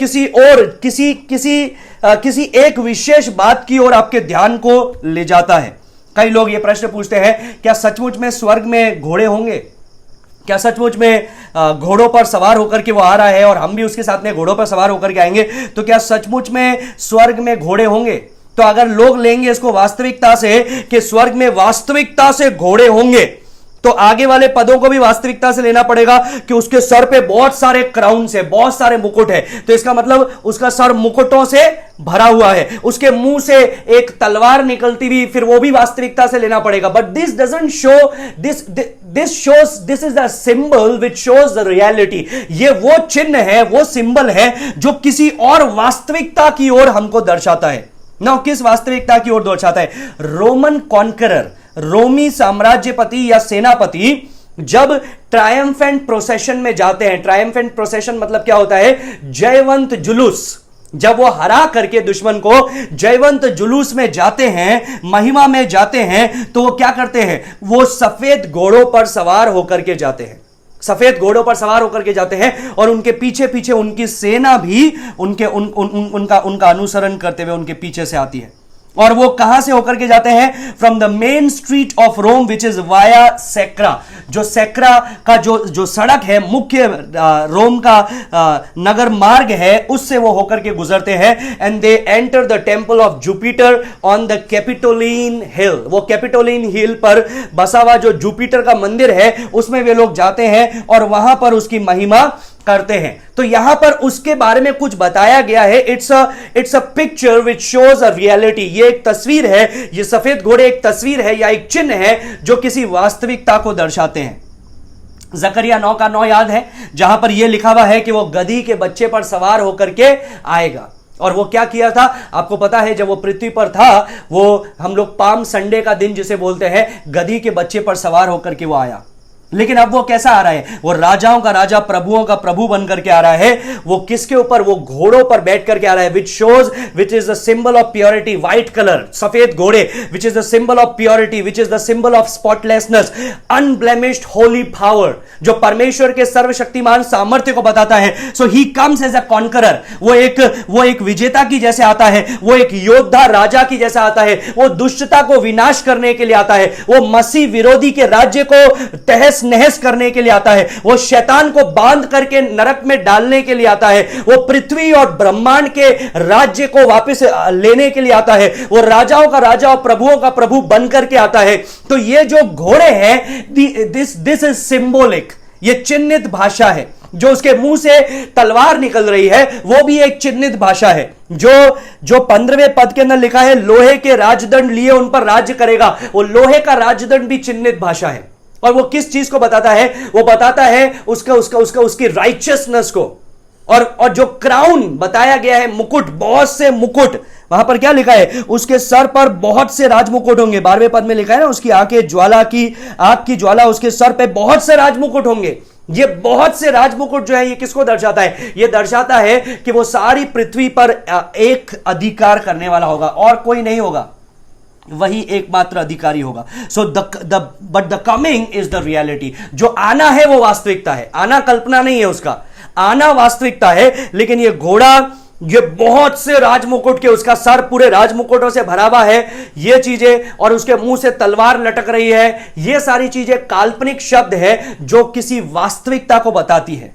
किसी एक विशेष बात की ओर आपके ध्यान को ले जाता है। कई लोग ये प्रश्न पूछते हैं, क्या सचमुच में स्वर्ग में घोड़े होंगे? क्या सचमुच में घोड़ों पर सवार होकर के वो आ रहा है और हम भी उसके साथ में घोड़ों पर सवार होकर के आएंगे? तो क्या सचमुच में स्वर्ग में घोड़े होंगे? तो अगर लोग लेंगे इसको वास्तविकता से कि स्वर्ग में वास्तविकता से घोड़े होंगे, तो आगे वाले पदों को भी वास्तविकता से लेना पड़ेगा कि उसके सर पे बहुत सारे क्राउन है, बहुत सारे मुकुट है। तो इसका मतलब उसका सर मुकुटों से भरा हुआ है, उसके मुंह से एक तलवार निकलती हुई, फिर वो भी वास्तविकता से लेना पड़ेगा। But this doesn't show this is the symbol which shows the reality. ये वो चिन्ह है, वो सिंबल है जो किसी और वास्तविकता की ओर हमको दर्शाता है। ना किस वास्तविकता की ओर दर्शाता है? रोमन कॉन्करर, रोमी साम्राज्यपति या सेनापति जब ट्रायम्फेंट प्रोसेशन में जाते हैं, ट्रायम्फेंट प्रोसेशन मतलब क्या होता है? जयवंत जुलूस। जब वो हरा करके दुश्मन को जयवंत जुलूस में जाते हैं, महिमा में जाते हैं, तो वो क्या करते हैं? वो सफेद घोड़ों पर सवार होकर के जाते हैं, सफेद घोड़ों पर सवार होकर के जाते हैं और उनके पीछे पीछे उनकी सेना भी उनका अनुसरण करते हुए उनके पीछे से आती है। और वो कहां से होकर के जाते हैं? From the main street of Rome which is Via Sacra. जो सेक्रा का जो सड़क है, मुख्य रोम का नगर मार्ग है, उससे वो होकर के गुजरते हैं। And they enter the temple of Jupiter on the Capitoline हिल। वो कैपिटोलिन हिल पर बसा हुआ जो जुपिटर का मंदिर है, उसमें वे लोग जाते हैं और वहां पर उसकी महिमा करते हैं। तो यहां पर उसके बारे में कुछ बताया गया है। It's a picture which shows a reality. ये एक तस्वीर है, ये सफेद घोड़े एक तस्वीर है या एक चिन्ह है जो किसी वास्तविकता को दर्शाते हैं। जकरिया 9:9 याद है, जहां पर यह लिखा हुआ है कि वो गधी के बच्चे पर सवार होकर के आएगा। और वो क्या किया था आपको पता है, जब वो पृथ्वी पर था, वो हम लोग पाम संडे का दिन जिसे बोलते हैं, गधी के बच्चे पर सवार होकर के वो आया। लेकिन अब वो कैसा आ रहा है? वो राजाओं का राजा, प्रभुओं का प्रभु बन करके आ रहा है। वो किसके ऊपर? वो घोड़ों पर बैठ करके आ रहा है, which is the symbol of purity, white colour, सफेद घोड़े, which is the symbol of purity, which is the symbol of spotlessness, unblemished holy power, जो परमेश्वर के सर्वशक्तिमान सामर्थ्य को बताता है। So he comes as a conqueror, वो एक विजेता की जैसे आता है, वो एक योद्धा राजा की जैसा आता है, वो दुष्टता को विनाश करने के लिए आता है, वो मसीह विरोधी के राज्य को तहस नहस करने के लिए आता है, वो शैतान को बांध करके नरक में डालने के लिए आता है, वो पृथ्वी और ब्रह्मांड के राज्य को वापस लेने के लिए आता है, वो राजाओं का राजा और प्रभुओं का प्रभु बन करके आता है। तो ये जो घोड़े हैं, दिस इज सिंबॉलिक, ये चिन्हित भाषा है। जो उसके मुंह से तलवार निकल रही है वो भी एक चिन्हित भाषा है। जो 15वें पद के अंदर लिखा है, लोहे के राजदंड लिए उन पर राज्य करेगा, वो लोहे का राजदंड भी चिन्हित भाषा है। और वो किस चीज को बताता है? वो बताता है उसकी राइचियसनेस को। और जो क्राउन बताया गया है, मुकुट, बहुत से मुकुट, वहां पर क्या लिखा है? उसके सर पर बहुत से राजमुकुट होंगे। 12वें पद में लिखा है ना, उसकी आंखें आग की ज्वाला, उसके सर पे बहुत से राजमुकुट होंगे। ये बहुत से राजमुकुट जो है, ये किसको दर्शाता है? ये दर्शाता है कि वो सारी पृथ्वी पर एक अधिकार करने वाला होगा और कोई नहीं होगा, वही एकमात्र अधिकारी होगा। So but the coming is the reality. जो आना है वो वास्तविकता है, आना कल्पना नहीं है, उसका आना वास्तविकता है। लेकिन ये घोड़ा, ये बहुत से राजमुकुट के, उसका सर पूरे राजमुकुटों से भरा हुआ है, ये चीजें, और उसके मुंह से तलवार लटक रही है, ये सारी चीजें काल्पनिक शब्द है जो किसी वास्तविकता को बताती है,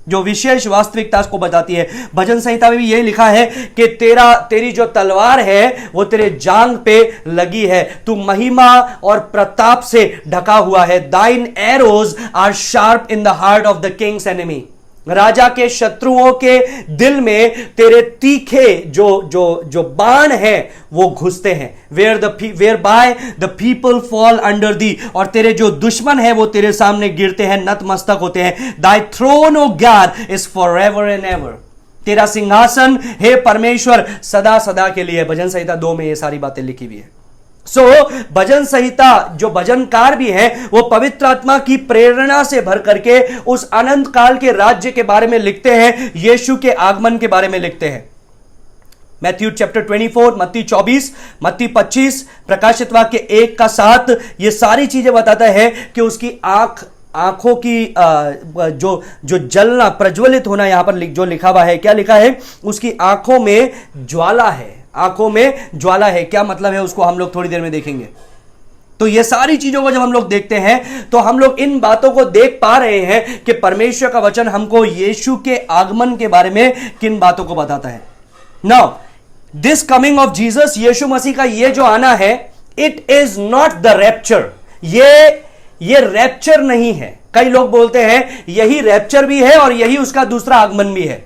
जो विशेष वास्तविकता को बताती है। भजन संहिता में भी यही लिखा है कि तेरी जो तलवार है वो तेरे जांग पे लगी है, तू महिमा और प्रताप से ढका हुआ है। Thine arrows are sharp in the heart of the king's enemy. राजा के शत्रुओं के दिल में तेरे तीखे जो बाण हैं वो घुसते हैं। Whereby the people fall under thee, और तेरे जो दुश्मन हैं वो तेरे सामने गिरते हैं, नतमस्तक होते हैं। Thy throne O God is for ever and ever. तेरा सिंहासन हे परमेश्वर सदा सदा के लिए। भजन संहिता 2 में ये सारी बातें लिखी हुई है। भजन संहिता जो भजनकार भी है वो पवित्र आत्मा की प्रेरणा से भर करके उस अनंत काल के राज्य के बारे में लिखते हैं, यीशु के आगमन के बारे में लिखते हैं। मैथ्यू चैप्टर 24, मत्ती 24, मत्ती 25, प्रकाशित वाक्य 1 का 7, ये सारी चीजें बताता है कि उसकी आंखों की जो जलना, प्रज्वलित होना, यहां पर जो लिखा हुआ है, क्या लिखा है? उसकी आंखों में ज्वाला है। आंखों में ज्वाला है, क्या मतलब है उसको हम लोग थोड़ी देर में देखेंगे। तो ये सारी चीजों को जब हम लोग देखते हैं तो हम लोग इन बातों को देख पा रहे हैं कि परमेश्वर का वचन हमको यीशु के आगमन के बारे में किन बातों को बताता है। Now this coming of Jesus, Yeshu Masih का ये जो आना है, it is not the rapture. ये रैप्चर नहीं है। कई लोग बोलते हैं यही रैप्चर भी है और यही उसका दूसरा आगमन भी है।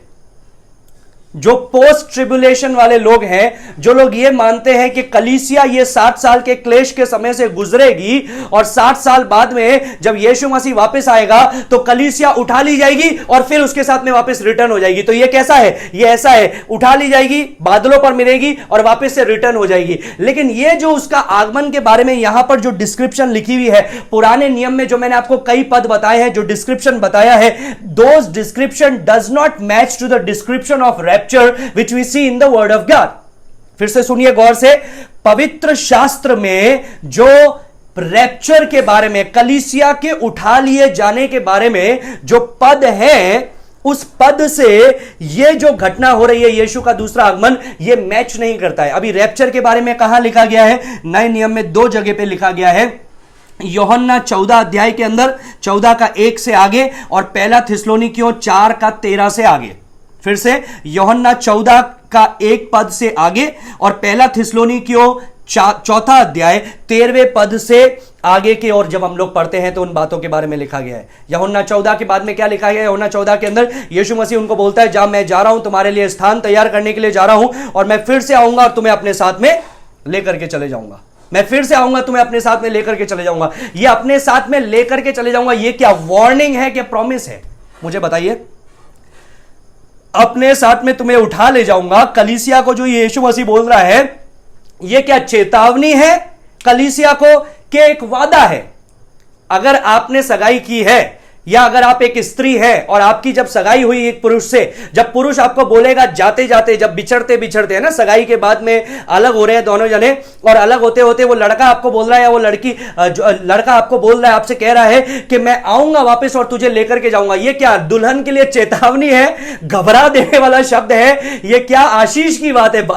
जो पोस्ट ट्रिब्युलेशन वाले लोग हैं, जो लोग ये मानते हैं कि कलीसिया ये 60 साल के क्लेश के समय से गुजरेगी और 60 साल बाद में जब यीशु मसीह वापस आएगा तो कलीसिया उठा ली जाएगी और फिर उसके साथ में वापस रिटर्न हो जाएगी। तो ये कैसा है? ये ऐसा है, उठा ली जाएगी, बादलों पर मिलेगी और वापस से रिटर्न हो जाएगी। लेकिन ये जो उसका आगमन के बारे में यहां पर जो डिस्क्रिप्शन लिखी हुई है, पुराने नियम में जो मैंने आपको कई पद बताए हैं, जो डिस्क्रिप्शन बताया है, those description does not match to the description of which we see in the word of God। फिर से सुनिए गौर से, पवित्र शास्त्र में जो रैप्चर के बारे में, कलीसिया के उठा लिए जाने के बारे में जो पद है, उस पद से ये जो घटना हो रही है, यीशु का दूसरा आगमन, ये मैच नहीं करता है। अभी रैप्चर के बारे में कहां लिखा गया है? नए नियम में 2 जगह पे लिखा गया है। यूहन्ना 14 अध्याय के अंदर 14 का 1 से आगे और पहला थिस्सलुनीकियों 4 का 13 से आगे। फिर से यूहन्ना 14 का 1 पद से आगे और पहला थिस्सलुनीकियों 4 अध्याय 13वें पद से आगे की ओर जब हम लोग पढ़ते हैं तो उन बातों के बारे में लिखा गया है। यूहन्ना 14 के बाद में क्या लिखा गया है? यूहन्ना 14 के अंदर यीशु मसीह उनको बोलता है, मैं जा रहा हूं, तुम्हारे लिए स्थान तैयार करने के लिए जा रहा हूं और मैं फिर से आऊंगा और तुम्हें अपने साथ में लेकर के चले जाऊंगा। मैं फिर से आऊंगा, तुम्हें अपने साथ में लेकर के चले जाऊंगा। ये अपने साथ में लेकर के चले जाऊंगा, ये क्या वार्निंग है, क्या प्रॉमिस है? मुझे बताइए। अपने साथ में तुम्हें उठा ले जाऊंगा, कलीसिया को जो यीशु मसीह बोल रहा है, यह क्या चेतावनी है कलीसिया को कि एक वादा है? अगर आपने सगाई की है या अगर आप एक स्त्री है और आपकी जब सगाई हुई एक पुरुष से, जब पुरुष आपको बोलेगा जाते जाते, जब बिछड़ते बिछड़ते है ना, सगाई के बाद में अलग हो रहे हैं दोनों जने, और अलग होते होते वो लड़का आपको बोल रहा है या वो लड़की, लड़का आपको बोल रहा है, आपसे कह रहा है कि मैं आऊंगा वापस और तुझे लेकर के जाऊंगा। ये क्या दुल्हन के लिए चेतावनी है? घबरा देने वाला शब्द है? ये क्या आशीष की बात है?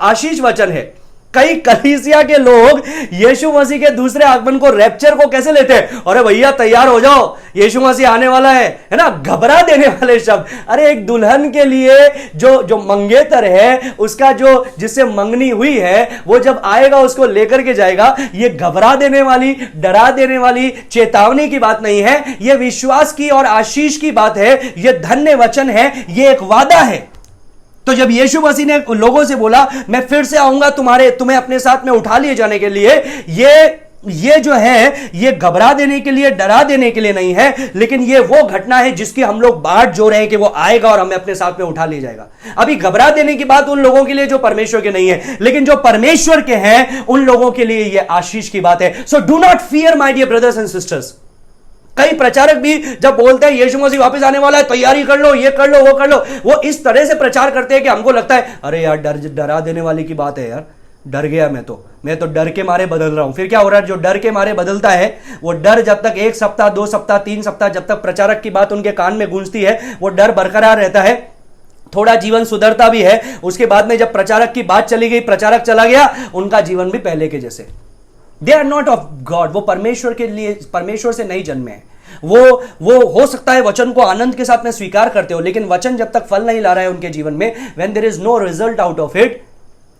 आशीष वचन है। कई कलीसिया के लोग यीशु मसीह के दूसरे आगमन को, रैप्चर को कैसे लेते हैं? अरे भैया तैयार हो जाओ, यीशु मसीह आने वाला है ना? घबरा देने वाले शब्द। अरे एक दुल्हन के लिए जो मंगेतर है, उसका जो जिससे मंगनी हुई है, वो जब आएगा उसको लेकर के जाएगा। ये घबरा देने वाली, डरा देने वाली, चेतावनी की बात नहीं है, ये विश्वास की और आशीष की बात है। ये धन्य वचन है, ये एक वादा है। तो जब यीशु मसीह ने लोगों से बोला मैं फिर से आऊंगा तुम्हें अपने साथ में उठा लिए जाने के लिए, ये जो है, ये घबरा देने के लिए, डरा देने के लिए नहीं है, लेकिन ये वो घटना है जिसकी हम लोग बाट जो रहे हैं कि वो आएगा और हमें अपने साथ में उठा ले जाएगा। अभी घबरा देने की बात उन लोगों के लिए जो परमेश्वर के नहीं है, लेकिन जो परमेश्वर के हैं उन लोगों के लिए यह आशीष की बात है। So do not fear my dear brothers and sisters. कई प्रचारक भी जब बोलते हैं यीशु मसीह वापस आने वाला है, तैयारी कर लो, ये कर लो, वो कर लो, वो इस तरह से प्रचार करते हैं कि हमको लगता है अरे यार डरा देने वाली की बात है यार, डर गया मैं तो डर के मारे बदल रहा हूं। फिर क्या हो रहा है? जो डर के मारे बदलता है, वो डर जब तक 1 सप्ताह 2 सप्ताह 3 सप्ताह, जब तक प्रचारक की बात उनके कान में गूंजती है, वो डर बरकरार रहता है। थोड़ा जीवन सुधरता भी है, उसके बाद में जब प्रचारक की बात चली गई, प्रचारक चला गया, उनका जीवन भी पहले के जैसे। They are not of God. वो परमेश्वर के लिए, परमेश्वर से नहीं जन्मे हैं। वो हो सकता है वचन को आनंद के साथ में स्वीकार करते हो, लेकिन वचन जब तक फल नहीं ला रहा है उनके जीवन में, when there is no result out of it,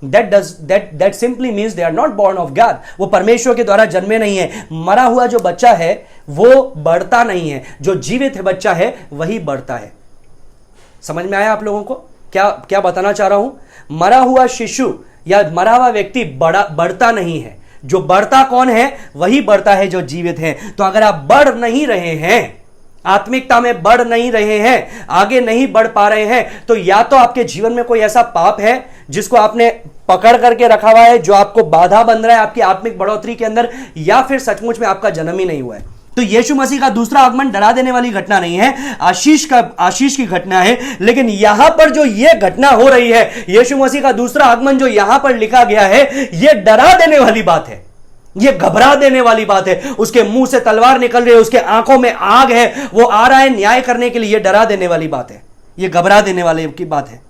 that simply means they are not born of God. वो परमेश्वर के द्वारा जन्मे नहीं है। मरा हुआ जो बच्चा है वो बढ़ता नहीं है, जो जीवित है बच्चा है वही बढ़ता है। समझ में आया आप लोगों को क्या बताना चाह रहा हूं? मरा हुआ शिशु या मरा हुआ व्यक्ति बढ़ता नहीं है, जो बढ़ता कौन है? वही बढ़ता है जो जीवित है। तो अगर आप बढ़ नहीं रहे हैं, आत्मिकता में बढ़ नहीं रहे हैं, आगे नहीं बढ़ पा रहे हैं, तो या तो आपके जीवन में कोई ऐसा पाप है जिसको आपने पकड़ करके रखा हुआ है, जो आपको बाधा बन रहा है आपकी आत्मिक बढ़ोतरी के अंदर, या फिर सचमुच में आपका जन्म ही नहीं हुआ है। तो यीशु मसीह का दूसरा आगमन डरा देने वाली घटना नहीं है, आशीष की घटना है। लेकिन यहां पर जो यह घटना हो रही है, यीशु मसीह का दूसरा आगमन जो यहां पर लिखा गया है, यह डरा देने वाली बात है, यह घबरा देने वाली बात है। उसके मुंह से तलवार निकल रही है, उसके आंखों में आग है, वो आ रहा है न्याय करने के लिए। यह डरा देने वाली बात है, यह घबरा देने वाली की बात है।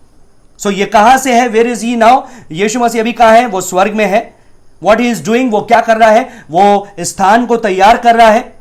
सो ये कहां से है? Where is he now? Yeshu Masih अभी कहां है? वो स्वर्ग में है। What he is doing? वो क्या कर रहा है? वो स्थान को तैयार कर रहा है।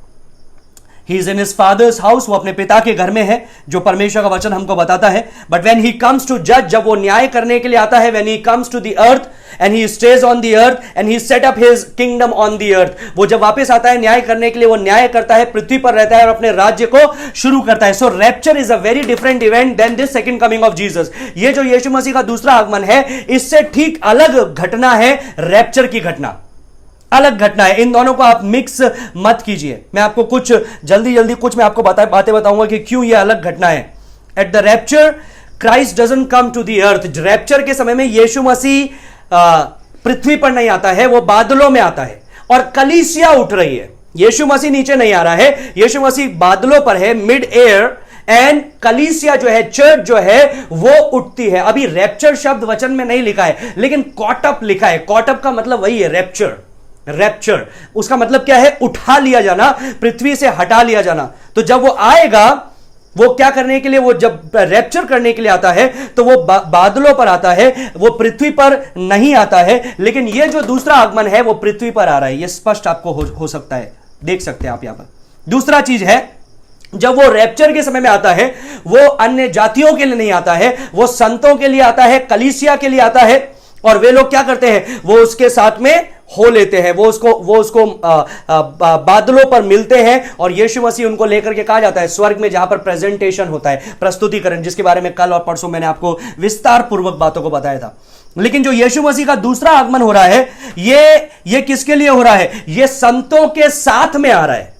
He is in his father's house, वो अपने पिता के घर में है, जो परमेश्वर का वचन हमको बताता है। But when he comes to judge, जब वो न्याय करने के लिए आता है, when he comes to the earth and he stays on the earth and he set up his kingdom on the earth, वो जब वापस आता है न्याय करने के लिए, वो न्याय करता है, पृथ्वी पर रहता है और अपने राज्य को शुरू करता है। So rapture is a very different event than this second coming of Jesus. ये जो यीशु मसीह का दूसरा आगमन है, इससे ठीक अलग घटना है रैप्चर की घटना, अलग घटना है। इन दोनों को आप मिक्स मत कीजिए। मैं आपको कुछ जल्दी कुछ मैं आपको बातें बताऊंगा कि क्यों ये अलग घटना है। At the rapture Christ doesn't come to the earth. Rapture के समय में यीशु मसीह पृथ्वी पर नहीं आता है, वो बादलों में आता है और कलीसिया उठ रही है। यीशु मसीह नीचे नहीं आ रहा है, यीशु मसीह बादलों पर है, मिड एयर, एंड कलीसिया जो है, चर्च जो है, वो उठती है। अभी रैप्चर शब्द वचन में नहीं लिखा है, लेकिन कॉटअप लिखा है। कॉटअप का मतलब वही है, रैप्चर। उसका मतलब क्या है? उठा लिया जाना, पृथ्वी से हटा लिया जाना। तो जब वो आएगा, वो क्या करने के लिए? वो जब रैप्चर करने के लिए आता है तो वो बादलों पर आता है, वो पृथ्वी पर नहीं आता है। लेकिन ये जो दूसरा आगमन है वो पृथ्वी पर आ रहा है। ये स्पष्ट आपको हो सकता है, देख सकते हैं आप यहां पर। दूसरा चीज है, जब वो रैप्चर के समय में आता है, वो अन्य जातियों के लिए नहीं आता है, वो संतों के लिए आता है, कलीसिया के लिए आता है। और वे लोग क्या करते हैं? वो उसके साथ में हो लेते हैं, वो उसको बादलों पर मिलते हैं और यीशु मसीह उनको लेकर के कहा जाता है स्वर्ग में, जहां पर प्रेजेंटेशन होता है, प्रस्तुतिकरण, जिसके बारे में कल और परसों मैंने आपको विस्तार पूर्वक बातों को बताया था। लेकिन जो यीशु मसीह का दूसरा आगमन हो रहा है, ये किसके लिए हो रहा है? ये संतों के साथ में आ रहा है।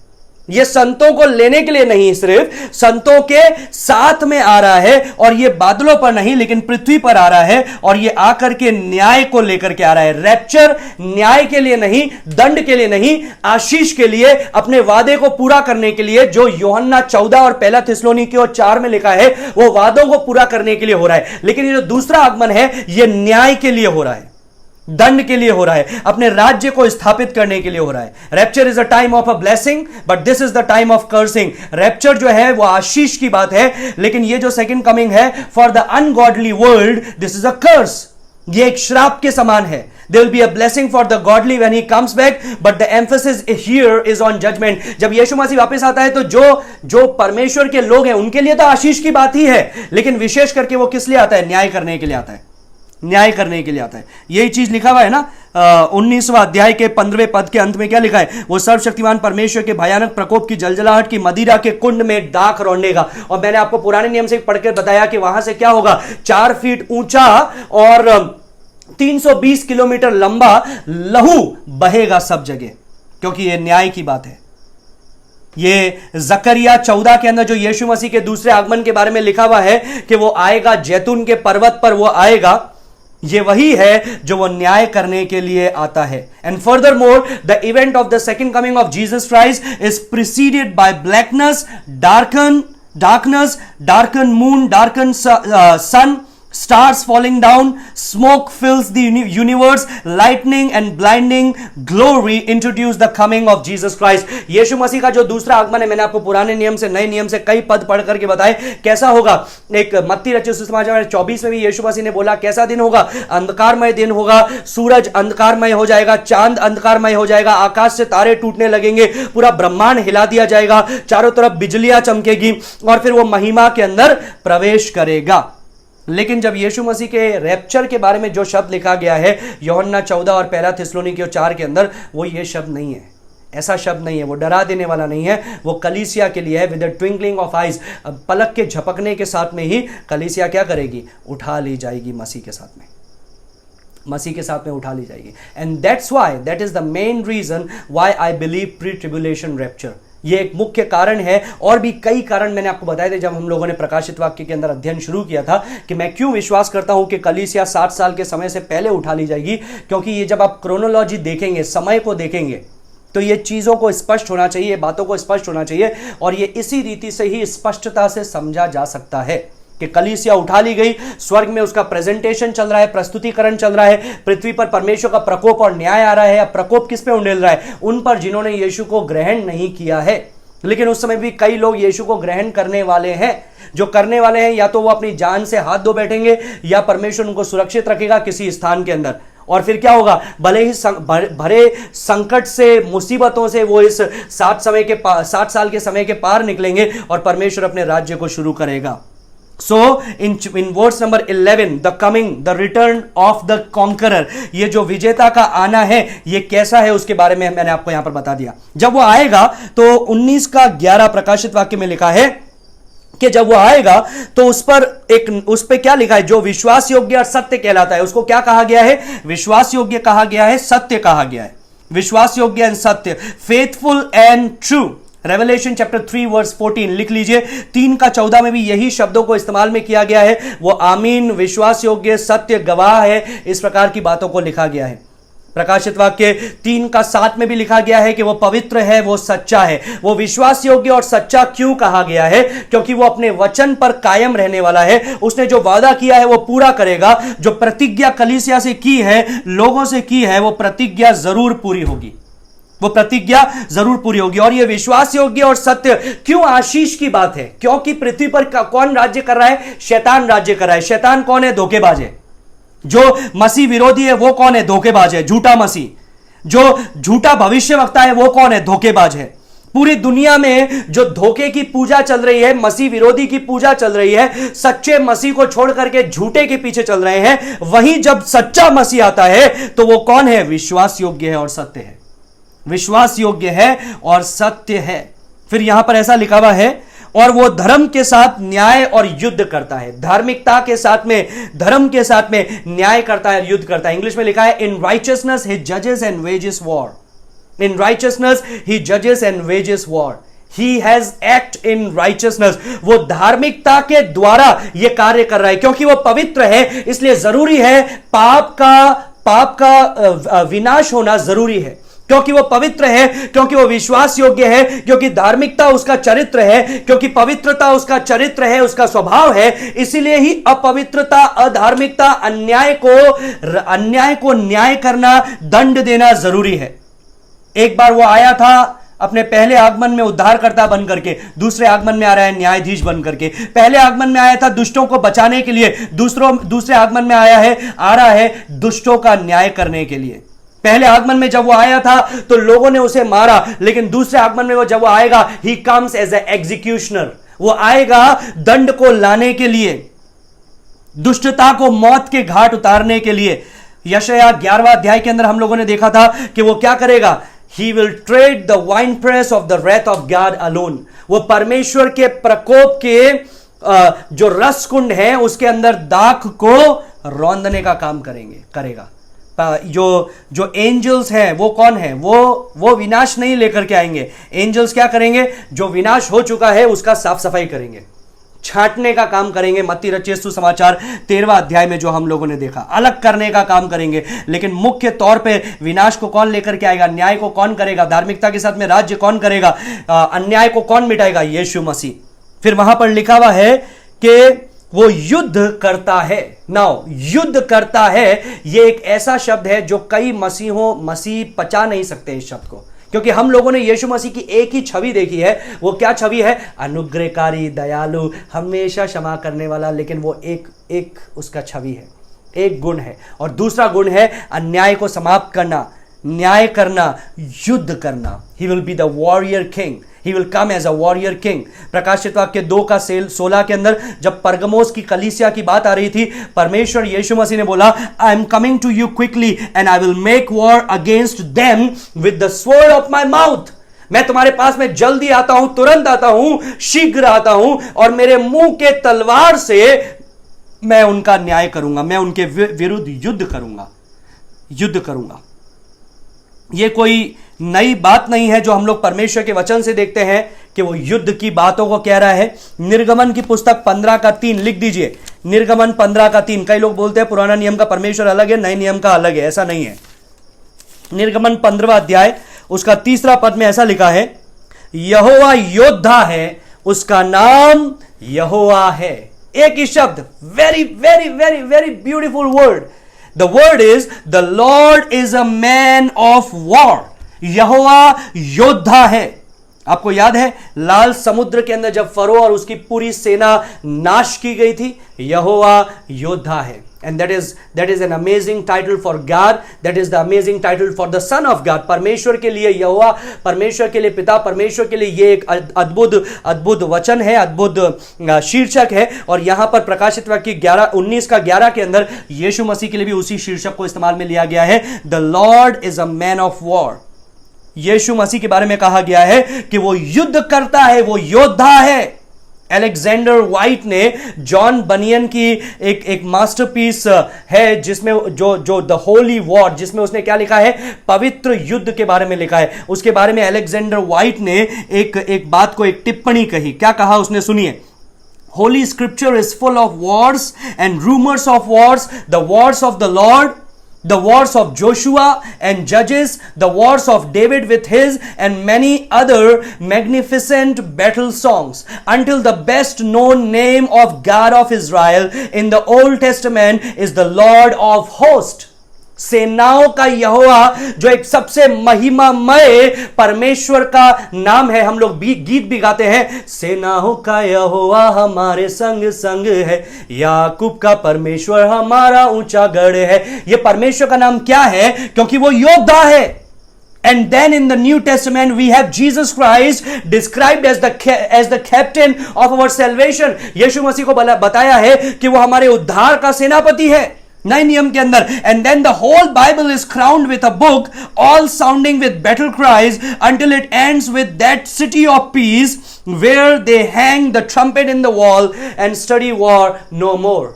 ये संतों को लेने के लिए नहीं, सिर्फ संतों के साथ में आ रहा है। और ये बादलों पर नहीं लेकिन पृथ्वी पर आ रहा है, और ये आकर के न्याय को लेकर के आ रहा है। रैप्चर न्याय के लिए नहीं, दंड के लिए नहीं, आशीष के लिए, अपने वादे को पूरा करने के लिए, जो यूहन्ना 14 और 1 थिस्सलुनीकियों 4 में लिखा है, वो वादों को पूरा करने के लिए हो रहा है। लेकिन ये जो दूसरा आगमन है, ये न्याय के लिए हो रहा है, दंड के लिए हो रहा है, अपने राज्य को स्थापित करने के लिए हो रहा है। Rapture is a time of a blessing, but this is the time of cursing. Rapture जो है वो आशीष की बात है, लेकिन ये जो सेकंड कमिंग है for the ungodly world, this is a curse. ये एक श्राप के समान है। There will be a blessing for the godly when he comes back, but the emphasis here is on judgment. जब यीशु मसीह वापस आता है तो जो परमेश्वर के लोग हैं उनके लिए तो आशीष की बात ही है, लेकिन विशेष करके वो किस लिए आता है? न्याय करने के लिए आता है, न्याय करने के लिए आता है। यही चीज लिखा हुआ है ना 19वां अध्याय के 15वें पद के अंत में क्या लिखा है? वो सर्वशक्तिमान परमेश्वर के भयानक प्रकोप की जलजलाहट की मदिरा के कुंड में दाख रौंडेगा। और मैंने आपको पुराने नियम से पढ़कर बताया कि वहां से क्या होगा? 4 फीट ऊंचा और 320 किलोमीटर लंबा लहू बहेगा सब जगह, क्योंकि यह न्याय की बात है। ये जकरिया 14 के अंदर जो यीशु मसीह के दूसरे आगमन के बारे में लिखा हुआ है कि वो आएगा, जैतून के पर्वत पर वो आएगा, ये वही है जो वो न्याय करने के लिए आता है। And furthermore the event of the second coming of Jesus Christ is preceded by blackness, darken moon, darken sun, stars falling down, smoke fills the universe, lightning and blinding glory introduce the coming of Jesus Christ. यीशु मसीह का जो दूसरा आगमन है, मैंने आपको पुराने नियम से नए नियम से कई पद पढ़ करके बताए कैसा होगा। एक मत्ती रचित सुसमाचार 24 में भी यीशु मसीह ने बोला कैसा दिन होगा? अंधकारमय दिन होगा, सूरज अंधकारमय हो जाएगा, चांद अंधकारमय हो जाएगा, आकाश से तारे टूटने लगेंगे, पूरा ब्रह्मांड हिला दिया जाएगा, चारों तरफ बिजलियां चमकेगी और फिर वो महिमा के अंदर प्रवेश करेगा। लेकिन जब यीशु मसीह के रैप्चर के बारे में जो शब्द लिखा गया है यूहन्ना 14 और 1 थिस्सलुनीकियों 4 के अंदर, वो ये शब्द नहीं है, ऐसा शब्द नहीं है, वो डरा देने वाला नहीं है, वो कलीसिया के लिए है। With the twinkling of eyes, पलक के झपकने के साथ में ही कलीसिया क्या करेगी? उठा ली जाएगी मसीह के साथ में, मसीह के साथ में उठा ली जाएगी। And that's why, that is the main reason why I believe pre tribulation rapture. ये एक मुख्य कारण है, और भी कई कारण मैंने आपको बताए थे जब हम लोगों ने प्रकाशित वाक्य के अंदर अध्ययन शुरू किया था कि मैं क्यों विश्वास करता हूं कि कलीसिया 60 साल के समय से पहले उठा ली जाएगी। क्योंकि ये जब आप क्रोनोलॉजी देखेंगे, समय को देखेंगे, तो ये चीजों को स्पष्ट होना चाहिए, बातों को स्पष्ट होना चाहिए, और ये इसी रीति से ही स्पष्टता से समझा जा सकता है कि कलीसिया उठा ली गई, स्वर्ग में उसका प्रेजेंटेशन चल रहा है, प्रस्तुतिकरण चल रहा है, पृथ्वी पर परमेश्वर का प्रकोप और न्याय आ रहा है। अब प्रकोप किस पे उंडेल रहा है? उन पर जिन्होंने यीशु को ग्रहण नहीं किया है। लेकिन उस समय भी कई लोग यीशु को ग्रहण करने वाले हैं। जो करने वाले हैं, या तो वो अपनी जान से हाथ धो बैठेंगे, या परमेश्वर उनको सुरक्षित रखेगा किसी स्थान के अंदर। और फिर क्या होगा? भले ही भरे संकट से, मुसीबतों से वो इस 60 साल के समय के पार निकलेंगे और परमेश्वर अपने राज्य को शुरू करेगा। So in verse number 11, the coming, the return of the conqueror, ये जो विजेता का आना है ये कैसा है उसके बारे में मैंने आपको यहां पर बता दिया। जब वो आएगा तो 19 का 11 प्रकाशित वाक्य में लिखा है कि जब वो आएगा तो उस पे क्या लिखा है? जो विश्वास योग्य और सत्य कहलाता है, उसको क्या कहा गया है? विश्वास योग्य कहा गया है, सत्य कहा गया है। विश्वास योग्य एंड सत्य, faithful and true. Revelation chapter 3 verse 14 लिख लीजिए। 3 का 14 में भी यही शब्दों को इस्तेमाल में किया गया है। वो आमीन, विश्वास योग्य, सत्य, गवाह है, इस प्रकार की बातों को लिखा गया है। प्रकाशित वाक्य 3 का 7 में भी लिखा गया है कि वो पवित्र है, वो सच्चा है। वो विश्वास योग्य और सच्चा क्यों कहा गया है? क्योंकि वो अपने वचन पर कायम रहने वाला है। उसने जो वादा किया है वो पूरा करेगा। जो प्रतिज्ञा कलीसिया से की है, लोगों से की है, वो प्रतिज्ञा जरूर पूरी होगी, वो प्रतिज्ञा जरूर पूरी होगी। और ये विश्वास योग्य और सत्य क्यों आशीष की बात है? क्योंकि पृथ्वी पर कौन राज्य कर रहा है? शैतान राज्य कर रहा है। शैतान कौन है? धोखेबाज है। जो मसीह विरोधी है वो कौन है? धोखेबाज है, झूठा मसीह। जो झूठा भविष्यवक्ता है वो कौन है? धोखेबाज है। पूरी दुनिया में जो धोखे की पूजा चल रही है, मसीह विरोधी की पूजा चल रही है, सच्चे मसीह को छोड़ करके झूठे के पीछे चल रहे हैं। वहीं जब सच्चा मसीह आता है तो वो कौन है? विश्वास योग्य है और सत्य है। विश्वास योग्य है और सत्य है। फिर यहां पर ऐसा लिखा हुआ है और वो धर्म के साथ न्याय और युद्ध करता है। धार्मिकता के साथ में, धर्म के साथ में न्याय करता है, युद्ध करता है। इंग्लिश में लिखा है इन राइचियसनेस ही जजेस and wages war. In righteousness he जजेस and wages war. He has act in righteousness। वो धार्मिकता के द्वारा ये कार्य कर रहा है। क्योंकि वो पवित्र है इसलिए जरूरी है पाप का विनाश होना जरूरी है। क्योंकि वो पवित्र है, क्योंकि वो विश्वास योग्य है, क्योंकि धार्मिकता उसका चरित्र है, क्योंकि पवित्रता उसका चरित्र है, उसका स्वभाव है, इसीलिए ही अपवित्रता, अधार्मिकता, अन्याय को न्याय करना, दंड देना जरूरी है। एक बार वो आया था अपने पहले आगमन में उद्धारकर्ता बन करके, दूसरे आगमन में आ रहा है न्यायाधीश बन करके। पहले आगमन में आया था दुष्टों को बचाने के लिए, दूसरे आगमन में आ रहा है दुष्टों का न्याय करने के लिए। पहले आगमन में जब वो आया था तो लोगों ने उसे मारा, लेकिन दूसरे आगमन में जब वो आएगा, he comes as a executioner. वो आएगा दंड को लाने के लिए, दुष्टता को मौत के घाट उतारने के लिए। यशायाह 11वां अध्याय के अंदर हम लोगों ने देखा था कि वो क्या करेगा, He will tread the winepress of the wrath of God alone। वो परमेश्वर के प्रकोप के जो रस कुंड है उसके अंदर दाख को रौंदने का काम करेगा। जो एंजल्स हैं वो कौन है, वो विनाश नहीं लेकर के आएंगे। एंजल्स क्या करेंगे, जो विनाश हो चुका है उसका साफ सफाई करेंगे, छांटने का काम करेंगे। मत्ती रचित सुसमाचार 13वां अध्याय में जो हम लोगों ने देखा, अलग करने का काम करेंगे। लेकिन मुख्य तौर पे विनाश को कौन लेकर के आएगा, न्याय को कौन करेगा, धार्मिकता के साथ में राज्य कौन करेगा, अन्याय को कौन मिटाएगा, यीशु मसीह। फिर वहां पर लिखा हुआ है कि वो युद्ध करता है। नाउ युद्ध करता है, ये एक ऐसा शब्द है जो कई मसीह पचा नहीं सकते इस शब्द को, क्योंकि हम लोगों ने यीशु मसीह की एक ही छवि देखी है। वो क्या छवि है, अनुग्रहकारी, दयालु, हमेशा क्षमा करने वाला। लेकिन वो एक उसका छवि है, एक गुण है। और दूसरा गुण है अन्याय को समाप्त करना, न्याय करना, युद्ध करना। He will be the warrior king, he will come as a warrior king. प्रकाशित वाक्य 2:16 के अंदर जब परगमोस की कलीसिया की बात आ रही थी, परमेश्वर यीशु मसीह ने बोला, I am coming to you quickly and I will make war against them with the sword of my mouth. मैं तुम्हारे पास में जल्दी आता हूं, तुरंत आता हूं, शीघ्र आता हूं, और मेरे मुंह के तलवार से मैं उनका न्याय करूंगा, मैं उनके विरुद्ध युद्ध करूंगा। यह कोई नई बात नहीं है जो हम लोग परमेश्वर के वचन से देखते हैं कि वो युद्ध की बातों को कह रहा है। निर्गमन की पुस्तक 15:3 लिख दीजिए। निर्गमन 15:3। कई लोग बोलते हैं पुराना नियम का परमेश्वर अलग है, नए नियम का अलग है। ऐसा नहीं है। निर्गमन 15वां अध्याय उसका 3 पद में ऐसा लिखा है, यहोवा योद्धा है, उसका नाम यहोवा है। एक ही शब्द, very very very very beautiful word. The word is the Lord is a man of war. यहोवा योद्धा है। आपको याद है लाल समुद्र के अंदर जब फरो और उसकी पूरी सेना नाश की गई थी, यहोवा योद्धा है। And that is an amazing title for God, that is the amazing title for the son of God. परमेश्वर के लिए यहोवा, परमेश्वर के लिए पिता, परमेश्वर के लिए ये एक अद्भुत वचन है, अद्भुत शीर्षक है। और यहां पर प्रकाशित वाक्य 19:11 के अंदर यीशु मसीह के लिए भी उसी शीर्षक को इस्तेमाल में लिया गया है, the Lord is a man of war. Yeshu Masih के बारे में कहा गया है कि वो युद्ध करता है, वो योद्धा है। अलेक्जेंडर वाइट ने जॉन बनियन की एक मास्टरपीस है जिसमें जो द होली वॉर, जिसमें उसने क्या लिखा है, पवित्र युद्ध के बारे में लिखा है। उसके बारे में अलेक्जेंडर वाइट ने एक बात को, एक टिप्पणी कही। क्या कहा उसने, सुनिए। Holi scripture is full of Wars and rumours of Wars, the Wars of the Lord, the wars of Joshua and Judges, the wars of David with his and many other magnificent battle songs, until the best known name of God of Israel in the Old Testament is the Lord of hosts। सेनाओं का यहोवा, जो एक सबसे महिमामय परमेश्वर का नाम है। हम लोग गीत भी गाते हैं, सेनाओं का यहोवा हमारे संग संग है, याकूब का परमेश्वर हमारा ऊंचा गढ़ है। यह परमेश्वर का नाम क्या है, क्योंकि वो योद्धा है। And then in the New Testament we have Jesus Christ described as the captain of our salvation। यीशु मसीह को बताया है कि वो हमारे उद्धार का सेनापति है। नए नियम के अंदर, and then the whole Bible is crowned with a book all sounding with battle cries until it ends with that city of peace where they hang the trumpet in the wall and study war no more.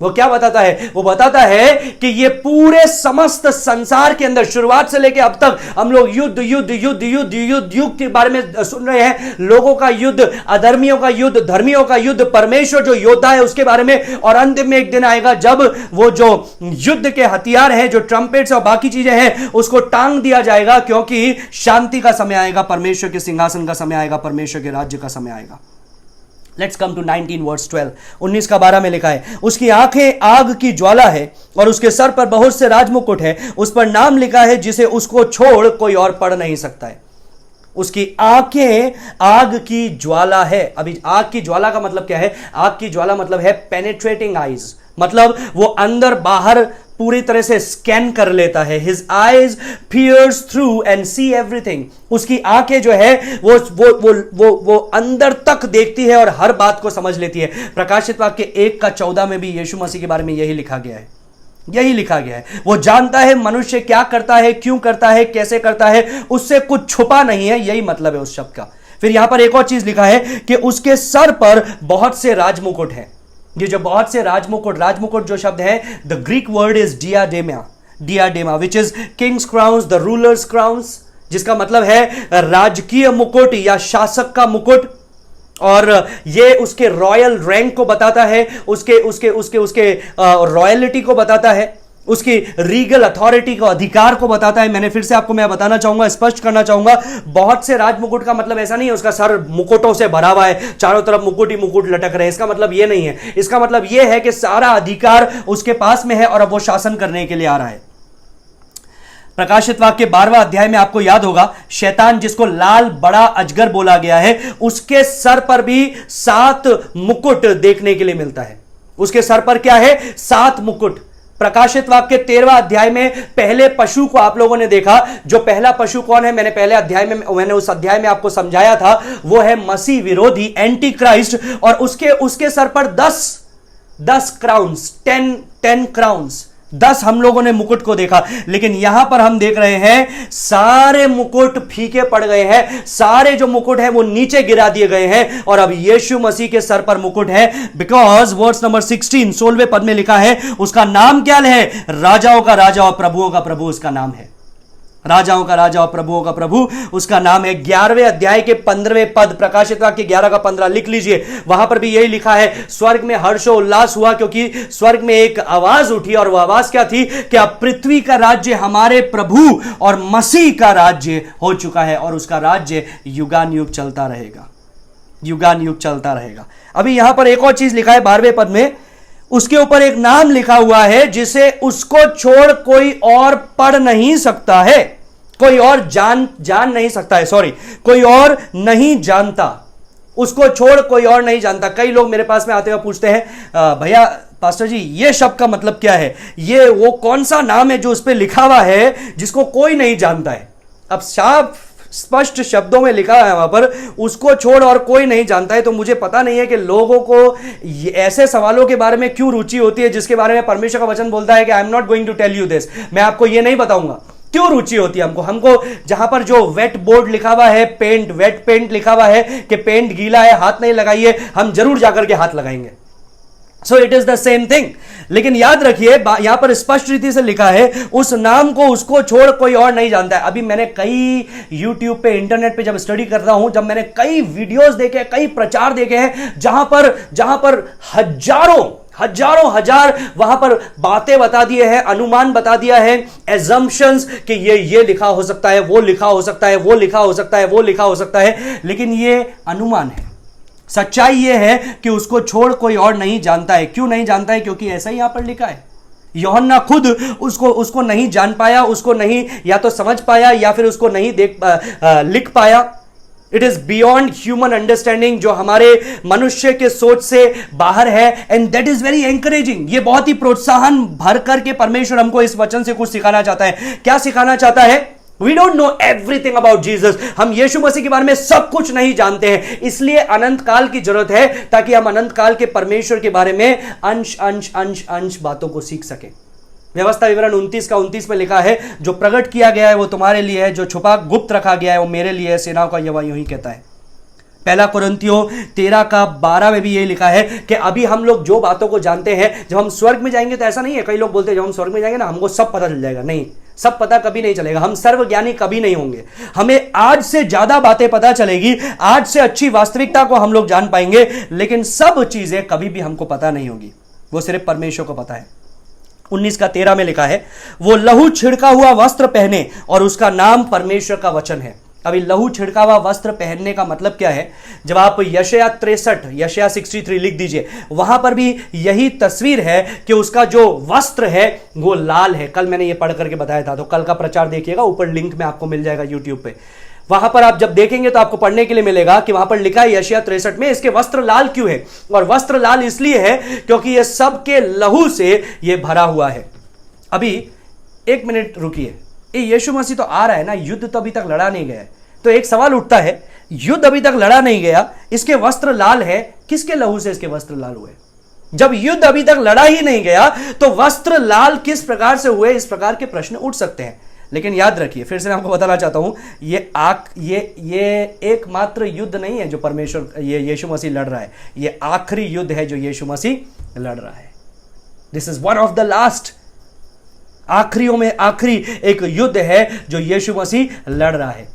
वो क्या बताता है? वो बताता है कि ये पूरे समस्त संसार के अंदर शुरुआत से लेकर अब तक हम लोग युद्ध युद्ध युद्ध युद्ध युद्ध युग के बारे में सुन रहे हैं। लोगों का युद्ध, अधर्मियों का युद्ध, धर्मियों का युद्ध, परमेश्वर जो योद्धा है उसके बारे में। और अंत में एक दिन आएगा जब वो जो युद्ध के हथियार हैं, जो ट्रम्पेट्स और बाकी चीजें हैं, उसको टांग दिया जाएगा, क्योंकि शांति का समय आएगा, परमेश्वर के सिंहासन का समय आएगा, परमेश्वर के राज्य का समय आएगा। Let's come to 19 verse 12। 19 का 12 में लिखा है, उसकी आंखें आग की ज्वाला है और उसके सर पर बहुत से राजमुकुट है, उस पर नाम लिखा है जिसे उसको छोड़ कोई और पढ़ नहीं सकता है। उसकी आंखें आग की ज्वाला है। अभी आग की ज्वाला का मतलब क्या है? आग की ज्वाला मतलब है पेनिट्रेटिंग आईज, मतलब वो अंदर बाहर पूरी तरह से स्कैन कर लेता है। His eyes pierce through and see everything। उसकी आंखें जो है वो अंदर तक देखती है और हर बात को समझ लेती है। प्रकाशित वाक्य 1:14 में भी यीशु मसीह के बारे में यही लिखा गया है, यही लिखा गया है। वो जानता है मनुष्य क्या करता है, क्यों करता है, कैसे करता है, उससे कुछ छुपा नहीं है, यही मतलब है उस शब्द का। फिर यहां पर एक और चीज लिखा है कि उसके सर पर बहुत से राजमुकुट हैं। ये जो बहुत से राजमुकुट, राजमुकुट जो शब्द है, the Greek word is diadema which is king's crowns, the ruler's crowns, जिसका मतलब है राजकीय मुकुट या शासक का मुकुट। और ये उसके रॉयल रैंक को बताता है, उसके रॉयलिटी को बताता है, उसकी रीगल अथॉरिटी को, अधिकार को बताता है। मैंने फिर से आपको मैं बताना चाहूंगा, स्पष्ट करना चाहूंगा, बहुत से राजमुकुट का मतलब ऐसा नहीं है उसका सर मुकुटों से भरा हुआ है, चारों तरफ मुकुट ही मुकुट लटक रहे हैं, इसका मतलब ये नहीं है। इसका मतलब ये है कि सारा अधिकार उसके पास में है और अब वो शासन करने के लिए आ रहा है। प्रकाशित वाक्य 12वां अध्याय में आपको याद होगा, शैतान जिसको लाल बड़ा अजगर बोला गया है, उसके सर पर भी 7 मुकुट देखने के लिए मिलता है। उसके सर पर क्या है? 7 मुकुट। प्रकाशित वाक्य 13वां अध्याय में पहले पशु को आप लोगों ने देखा। जो पहला पशु कौन है? मैंने उस अध्याय में आपको समझाया था, वो है मसीह विरोधी, एंटी क्राइस्ट। और उसके सर पर 10 क्राउन्स, 10 क्राउन्स, 10 हम लोगों ने मुकुट को देखा। लेकिन यहां पर हम देख रहे हैं सारे मुकुट फीके पड़ गए हैं, सारे जो मुकुट है वो नीचे गिरा दिए गए हैं और अब यीशु मसीह के सर पर मुकुट है। बिकॉज वर्स नंबर 16 16वें पद में लिखा है, उसका नाम क्या है? राजाओं का राजा और प्रभुओं का प्रभु उसका नाम है। राजाओं का राजा और प्रभुओं का प्रभु उसका नाम है। 11वें अध्याय के 15वें पद, प्रकाशित वाक्य 11 का 15 लिख लीजिए, वहां पर भी यही लिखा है, स्वर्ग में हर्षोल्लास हुआ क्योंकि स्वर्ग में एक आवाज उठी। और वह आवाज क्या थी? कि अब पृथ्वी का राज्य हमारे प्रभु और मसीह का राज्य हो चुका है और उसका राज्य युगान युग चलता रहेगा, युगान युग चलता रहेगा। अभी यहां पर एक और चीज लिखा है 12वें पद में, उसके ऊपर एक नाम लिखा हुआ है जिसे उसको छोड़ कोई और पढ़ नहीं सकता है, कोई और जान नहीं सकता है, सॉरी, कोई और नहीं जानता, उसको छोड़ कोई और नहीं जानता। कई लोग मेरे पास में आते हुए पूछते हैं, भैया पास्टर जी ये शब्द का मतलब क्या है? ये वो कौन सा नाम है जो उस पर लिखा हुआ है जिसको कोई नहीं जानता है? अब साफ स्पष्ट शब्दों में लिखा है वहां पर, उसको छोड़ और कोई नहीं जानता है। तो मुझे पता नहीं है कि लोगों को ऐसे सवालों के बारे में क्यों रुचि होती है जिसके बारे में परमेश्वर का वचन बोलता है कि I am not going to tell you this. मैं आपको ये नहीं बताऊंगा क्यों रुचि होती है हमको जहां पर जो वेट बोर्ड लिखा हुआ है, पेंट, वेट पेंट लिखा हुआ है कि पेंट गीला है, हाथ नहीं लगाइए, हम जरूर जाकर के हाथ लगाएंगे। So it is the same thing. लेकिन याद रखिए यहां पर स्पष्ट रीति से लिखा है, उस नाम को उसको छोड़ कोई और नहीं जानता है। अभी मैंने कई YouTube पे, इंटरनेट पे जब स्टडी कर रहा हूं, जब मैंने कई वीडियोस देखे, कई प्रचार देखे हैं जहां पर हजारों हजार वहां पर बातें बता दिए हैं, अनुमान बता दिया है, एजम्पशंस कि ये लिखा हो सकता है, वो लिखा हो सकता है, वो लिखा हो सकता है, वो लिखा हो सकता है। लेकिन ये अनुमान है। सच्चाई यह है कि उसको छोड़ कोई और नहीं जानता है। क्यों नहीं जानता है? क्योंकि ऐसा ही यहां पर लिखा है। यूहन्ना खुद उसको नहीं जान पाया, उसको नहीं या तो समझ पाया या फिर उसको नहीं लिख पाया। It is beyond human understanding, जो हमारे मनुष्य के सोच से बाहर है। And that is very encouraging. ये बहुत ही प्रोत्साहन भर करके परमेश्वर हमको इस वचन से कुछ सिखाना चाहता है। क्या सिखाना चाहता है? We don't know everything about Jesus, हम यीशु मसीह के बारे में सब कुछ नहीं जानते हैं, इसलिए अनंत काल की जरूरत है ताकि हम अनंत काल के परमेश्वर के बारे में अंश अंश अंश अंश बातों को सीख सकें। व्यवस्था विवरण 29 का 29 में लिखा है, जो प्रकट किया गया है वो तुम्हारे लिए है, जो छुपा गुप्त रखा गया है वो मेरे लिए है, सेनाओं का यहोवा यूं ही कहता है। पहला कुरिन्थियों 13 का 12 में भी यही लिखा है कि अभी हम लोग जो बातों को जानते हैं, जब हम स्वर्ग में जाएंगे तो ऐसा नहीं है, कई लोग बोलते हैं जब हम स्वर्ग में जाएंगे ना हमको सब पता चल जाएगा। नहीं, सब पता कभी नहीं चलेगा, हम सर्वज्ञानी कभी नहीं होंगे। हमें आज से ज्यादा बातें पता चलेगी, आज से अच्छी वास्तविकता को हम लोग जान पाएंगे, लेकिन सब चीजें कभी भी हमको पता नहीं होगी, वो सिर्फ परमेश्वर को पता है। 19 का 13 में लिखा है, वो लहू छिड़का हुआ वस्त्र पहने और उसका नाम परमेश्वर का वचन है। अभी लहू छिड़का हुआ वस्त्र पहनने का मतलब क्या है? जब आप यशायाह 63 यशायाह 63 लिख दीजिए, वहां पर भी यही तस्वीर है कि उसका जो वस्त्र है वो लाल है। कल मैंने ये पढ़ करके बताया था, तो कल का प्रचार देखिएगा, ऊपर लिंक में आपको मिल जाएगा यूट्यूब पे। वहां पर आप जब देखेंगे तो आपको पढ़ने के लिए मिलेगा कि वहां पर लिखा है यशायाह 63 में, इसके वस्त्र लाल क्यों है? और वस्त्र लाल इसलिए है क्योंकि ये सबके लहू से ये भरा हुआ है। अभी एक मिनट रुकिए, ये यीशु मसीह तो आ रहा है ना, युद्ध तो अभी तक लड़ा नहीं गया है, तो एक सवाल उठता है, युद्ध अभी तक लड़ा नहीं गया, इसके वस्त्र लाल है, किसके लहू से इसके वस्त्र लाल हुए? जब युद्ध अभी तक लड़ा ही नहीं गया तो वस्त्र लाल किस प्रकार से हुए? इस प्रकार के प्रश्न उठ सकते हैं। लेकिन याद रखिए, फिर से मैं आपको बताना चाहता हूं, ये एकमात्र युद्ध नहीं है जो परमेश्वर ये यीशु मसीह लड़ रहा है, ये आखिरी युद्ध है जो यीशु मसीह लड़ रहा है। This is one of the last, आखिरियों में आखिरी एक युद्ध है जो यीशु मसीह लड़ रहा है।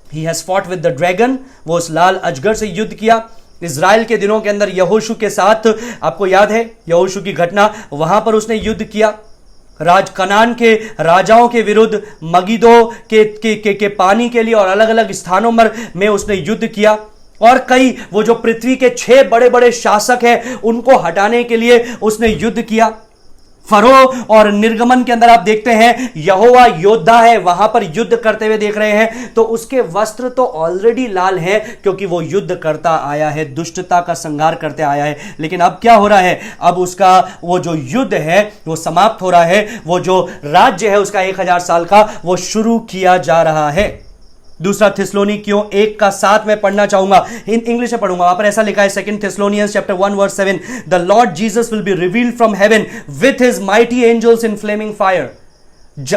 He has fought with the dragon, वो उस लाल अजगर से युद्ध किया। इज़राइल के दिनों के अंदर यहोशू के साथ, आपको याद है यहोशू की घटना, वहां पर उसने युद्ध किया राज कनान के राजाओं के विरुद्ध, मगिदो के पानी के लिए और अलग अलग स्थानों में उसने युद्ध किया। और कई वो जो पृथ्वी के 6 बड़े बड़े शासक हैं उनको हटाने के लिए उसने युद्ध किया। फरो और निर्गमन के अंदर आप देखते हैं यहोवा योद्धा है, वहां पर युद्ध करते हुए देख रहे हैं, तो उसके वस्त्र तो ऑलरेडी लाल हैं क्योंकि वो युद्ध करता आया है, दुष्टता का संहार करते आया है। लेकिन अब क्या हो रहा है? अब उसका वो जो युद्ध है वो समाप्त हो रहा है, वो जो राज्य है उसका 1000 साल का वो शुरू किया जा रहा है। दूसरा थिस्सलुनीकियों 1 का 7 में पढ़ना चाहूंगा, इंग्लिश में पढ़ूंगा, वहां पर ऐसा लिखा है, 2 Thessalonians chapter 1 verse 7, the Lord Jesus will be revealed from heaven with his mighty angels in flaming fire।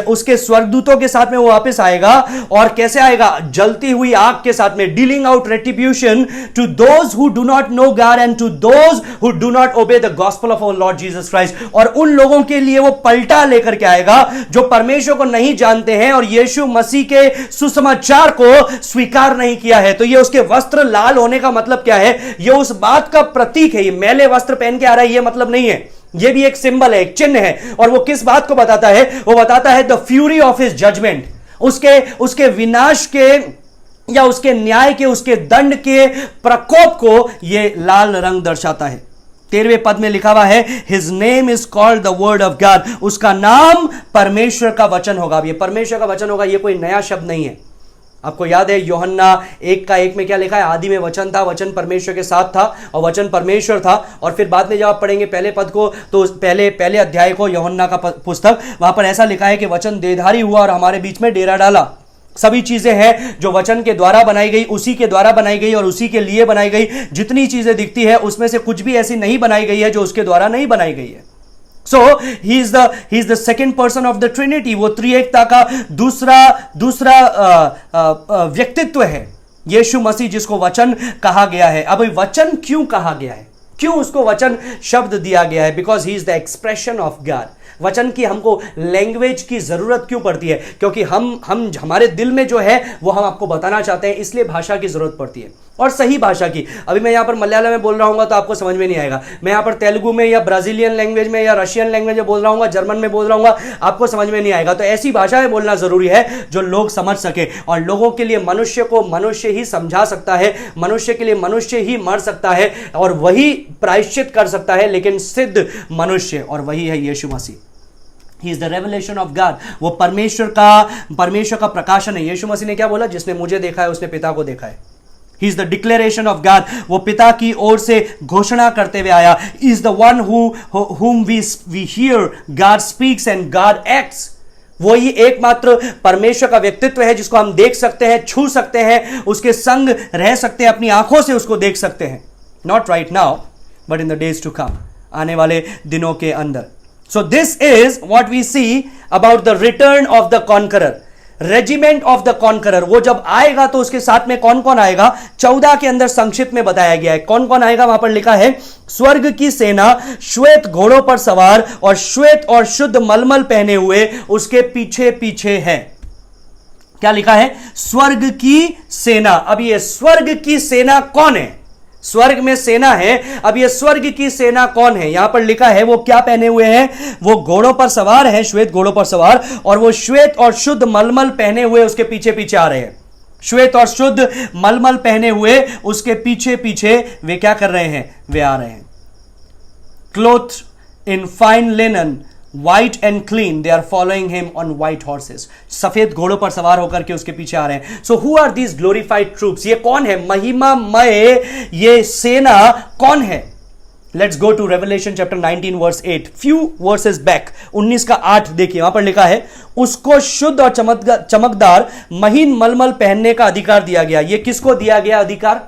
उसके स्वर्गदूतों के साथ में वो वापस आएगा, और कैसे आएगा? जलती हुई आग के साथ में, dealing out retribution to those who do not know God and to those who do not obey the gospel of our Lord Jesus Christ. और उन लोगों के लिए वो पलटा लेकर के आएगा जो परमेश्वर को नहीं जानते हैं और यीशु मसीह के सुसमाचार को स्वीकार नहीं किया है। तो ये उसके वस्त्र लाल होने का मतलब क्या है? ये उस बात का प्रतीक है, ये मैले वस्त्र पहन के आ रहा है ये मतलब नहीं है, ये भी एक सिंबल है, एक चिन्ह है। और वो किस बात को बताता है? वो बताता है the fury of his judgment, उसके विनाश के या उसके न्याय के, उसके दंड के प्रकोप को ये लाल रंग दर्शाता है। 13वें पद में लिखा हुआ है, his name is called the word of God, उसका नाम परमेश्वर का वचन होगा। ये परमेश्वर का वचन होगा, ये कोई नया शब्द नहीं है। आपको याद है यूहन्ना 1 का 1 में क्या लिखा है? आदि में वचन था, वचन परमेश्वर के साथ था और वचन परमेश्वर था। और फिर बाद में जब आप पढ़ेंगे पहले पद को, तो पहले अध्याय को, यूहन्ना का पुस्तक, वहां पर ऐसा लिखा है कि वचन देहधारी हुआ और हमारे बीच में डेरा डाला। सभी चीजें हैं जो वचन के द्वारा बनाई गई, उसी के द्वारा बनाई गई और उसी के लिए बनाई गई। जितनी चीजें दिखती है उसमें से कुछ भी ऐसी नहीं बनाई गई है जो उसके द्वारा नहीं बनाई गई है। So he is the second person of the Trinity, वो त्रिएकता का दूसरा व्यक्तित्व है यीशु मसीह, जिसको वचन कहा गया है। अब वचन क्यों कहा गया है? क्यों उसको वचन शब्द दिया गया है? Because he is the expression of God. वचन की हमको लैंग्वेज की जरूरत क्यों पड़ती है? क्योंकि हमारे दिल में जो है वो हम आपको बताना चाहते हैं, इसलिए भाषा की जरूरत पड़ती है, और सही भाषा की। अभी मैं यहां पर मलयालम में बोल रहा हूं तो आपको समझ में नहीं आएगा, मैं यहां पर तेलुगु में या ब्राजीलियन लैंग्वेज में या रशियन लैंग्वेज में बोल रहा हूं, जर्मन में बोल रहा हूं, आपको समझ में नहीं आएगा। तो ऐसी भाषा में बोलना जरूरी है जो लोग समझ सके, और लोगों के लिए मनुष्य को मनुष्य ही समझा सकता है, मनुष्य के लिए मनुष्य ही मर सकता है और वही प्रायश्चित कर सकता है, लेकिन सिद्ध मनुष्य, और वही है यीशु मसीह। He is the revelation of God, वो परमेश्वर का प्रकाशन है। यीशु मसीह ने क्या बोला? जिसने मुझे देखा है उसने पिता को देखा है। He is the declaration of God, वो पिता की ओर से घोषणा करते हुए आया। He is the one whom we hear God speaks and God acts, वो ही एकमात्र परमेश्वर का व्यक्तित्व है जिसको हम देख सकते हैं, छू सकते हैं, उसके संग रह सकते हैं, अपनी आंखों से उसको देख सकते हैं। Not right now but in the days to come, आने वाले दिनों के अंदर। So this is what we see about the return of the conqueror, regiment of the conqueror. वो जब आएगा तो उसके साथ में कौन कौन आएगा, 14 के अंदर संक्षिप्त में बताया गया है कौन कौन आएगा। वहां पर लिखा है स्वर्ग की सेना श्वेत घोड़ों पर सवार और श्वेत और शुद्ध मलमल पहने हुए उसके पीछे पीछे है। क्या लिखा है, स्वर्ग की सेना। अब ये स्वर्ग की सेना कौन है, स्वर्ग में सेना है, अब ये स्वर्ग की सेना कौन है। यहां पर लिखा है वो क्या पहने हुए हैं, वो घोड़ों पर सवार हैं, श्वेत घोड़ों पर सवार, और वो श्वेत और शुद्ध मलमल पहने हुए उसके पीछे पीछे आ रहे हैं। श्वेत और शुद्ध मलमल पहने हुए उसके पीछे पीछे वे क्या कर रहे हैं, वे आ रहे हैं। Cloth in fine linen white and clean, they are following him on white horses. सफेद घोड़ों पर सवार होकर के उसके पीछे आ रहे हैं। So who are these glorified troops, ये कौन है, महिमामय ये सेना कौन है। Let's go to Revelation chapter 19 verse 8, few verses back, 19 का 8 देखिए, वहां पर लिखा है उसको शुद्ध और चमकदार महीन मलमल पहनने का अधिकार दिया गया। ये किसको दिया गया अधिकार,